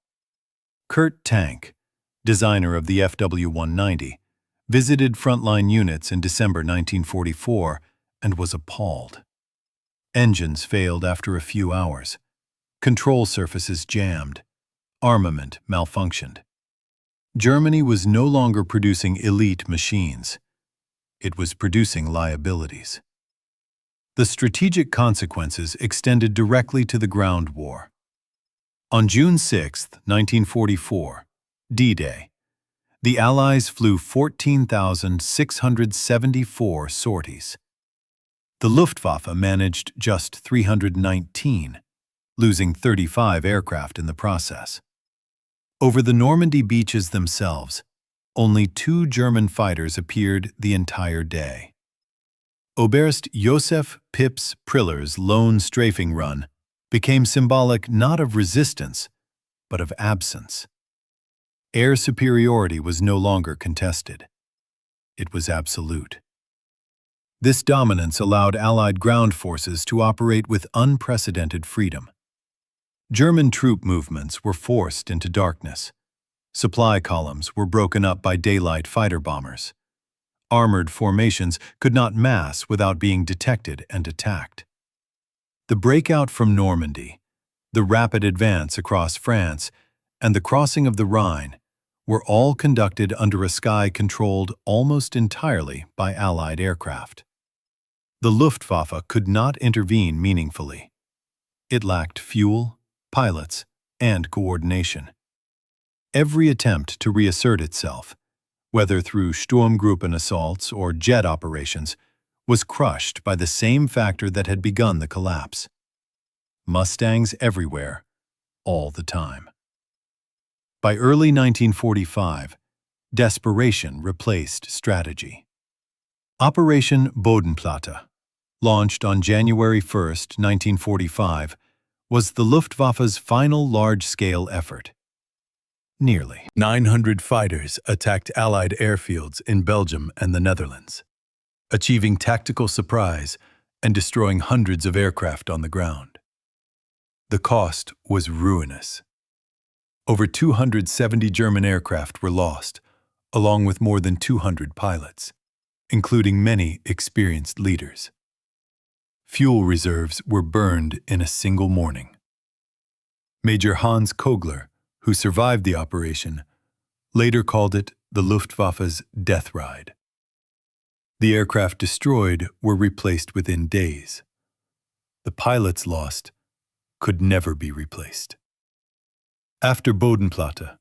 Kurt Tank, designer of the FW-190, visited frontline units in December 1944 and was appalled. Engines failed after a few hours. Control surfaces jammed. Armament malfunctioned. Germany was no longer producing elite machines. It was producing liabilities. The strategic consequences extended directly to the ground war. On June 6, 1944, D-Day, the Allies flew 14,674 sorties. The Luftwaffe managed just 319, losing 35 aircraft in the process. Over the Normandy beaches themselves, only 2 German fighters appeared the entire day. Oberst Josef Pips Priller's lone strafing run became symbolic not of resistance, but of absence. Air superiority was no longer contested. It was absolute. This dominance allowed Allied ground forces to operate with unprecedented freedom. German troop movements were forced into darkness. Supply columns were broken up by daylight fighter bombers. Armored formations could not mass without being detected and attacked. The breakout from Normandy, the rapid advance across France, and the crossing of the Rhine were all conducted under a sky controlled almost entirely by Allied aircraft. The Luftwaffe could not intervene meaningfully. It lacked fuel, pilots, and coordination. Every attempt to reassert itself, whether through Sturmgruppen assaults or jet operations, was crushed by the same factor that had begun the collapse. Mustangs everywhere, all the time. By early 1945, desperation replaced strategy. Operation Bodenplatte, launched on January 1, 1945, was the Luftwaffe's final large-scale effort. Nearly 900 fighters attacked Allied airfields in Belgium and the Netherlands, achieving tactical surprise and destroying hundreds of aircraft on the ground. The cost was ruinous. Over 270 German aircraft were lost, along with more than 200 pilots, including many experienced leaders. Fuel reserves were burned in a single morning. Major Hans Kogler, who survived the operation, later called it the Luftwaffe's death ride. The aircraft destroyed were replaced within days. The pilots lost could never be replaced. After Bodenplatte,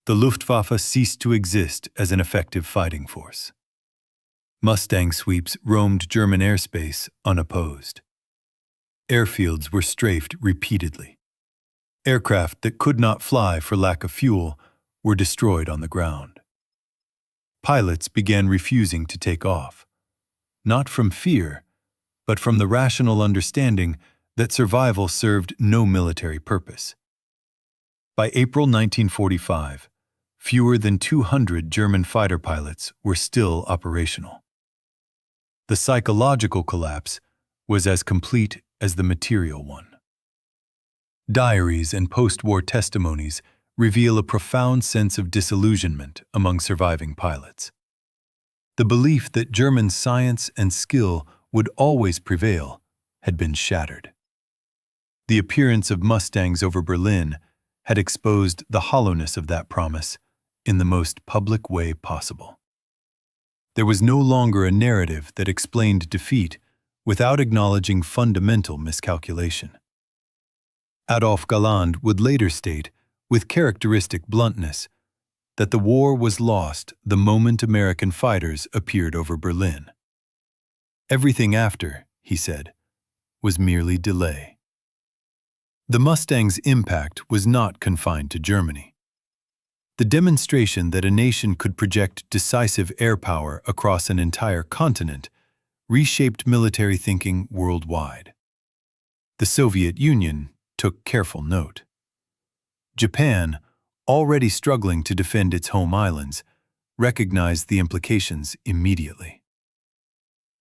the Luftwaffe ceased to exist as an effective fighting force. Mustang sweeps roamed German airspace unopposed. Airfields were strafed repeatedly. Aircraft that could not fly for lack of fuel were destroyed on the ground. Pilots began refusing to take off, not from fear, but from the rational understanding that survival served no military purpose. By April 1945, fewer than 200 German fighter pilots were still operational. The psychological collapse was as complete as the material one. Diaries and post-war testimonies reveal a profound sense of disillusionment among surviving pilots. The belief that German science and skill would always prevail had been shattered. The appearance of Mustangs over Berlin had exposed the hollowness of that promise in the most public way possible. There was no longer a narrative that explained defeat without acknowledging fundamental miscalculation. Adolf Galland would later state, with characteristic bluntness, that the war was lost the moment American fighters appeared over Berlin. Everything after, he said, was merely delay. The Mustang's impact was not confined to Germany. The demonstration that a nation could project decisive air power across an entire continent reshaped military thinking worldwide. The Soviet Union took careful note. Japan, already struggling to defend its home islands, recognized the implications immediately.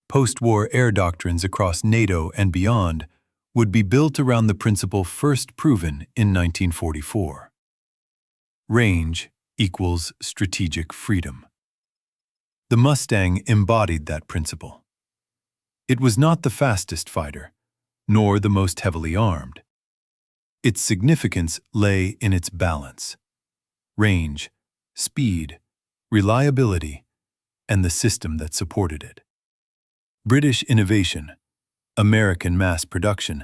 Post-war air doctrines across NATO and beyond would be built around the principle first proven in 1944. Range equals strategic freedom. The Mustang embodied that principle. It was not the fastest fighter, nor the most heavily armed. Its significance lay in its balance: range, speed, reliability, and the system that supported it. British innovation, American mass production,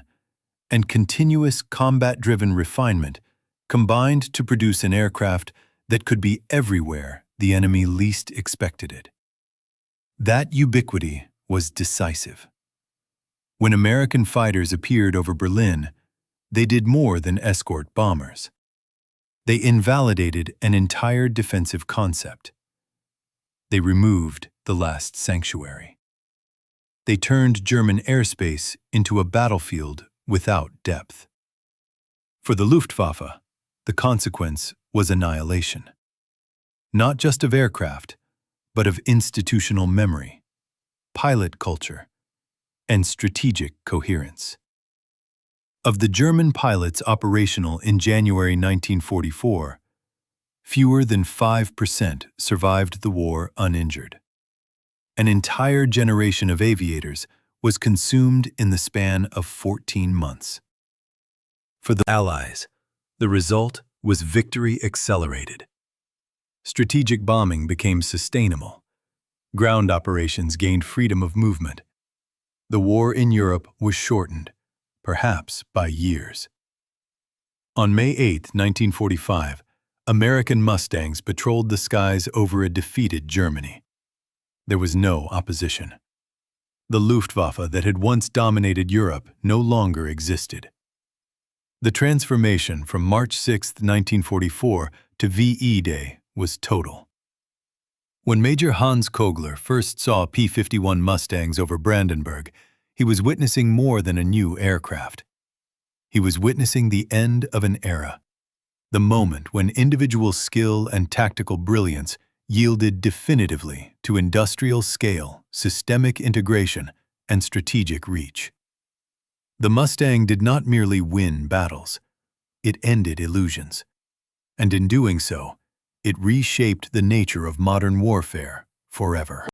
and continuous combat-driven refinement combined to produce an aircraft that could be everywhere the enemy least expected it. That ubiquity was decisive. When American fighters appeared over Berlin, they did more than escort bombers. They invalidated an entire defensive concept. They removed the last sanctuary. They turned German airspace into a battlefield without depth. For the Luftwaffe, the consequence was annihilation. Not just of aircraft, but of institutional memory, pilot culture, and strategic coherence. Of the German pilots operational in January 1944, fewer than 5% survived the war uninjured. An entire generation of aviators was consumed in the span of 14 months. For the Allies, the result was victory accelerated. Strategic bombing became sustainable. Ground operations gained freedom of movement. The war in Europe was shortened, perhaps by years. On May 8, 1945, American Mustangs patrolled the skies over a defeated Germany. There was no opposition. The Luftwaffe that had once dominated Europe no longer existed. The transformation from March 6, 1944 to VE Day was total. When Major Hans Kogler first saw P-51 Mustangs over Brandenburg, he was witnessing more than a new aircraft. He was witnessing the end of an era, the moment when individual skill and tactical brilliance yielded definitively to industrial scale, systemic integration, and strategic reach. The Mustang did not merely win battles, it ended illusions. And in doing so, it reshaped the nature of modern warfare forever.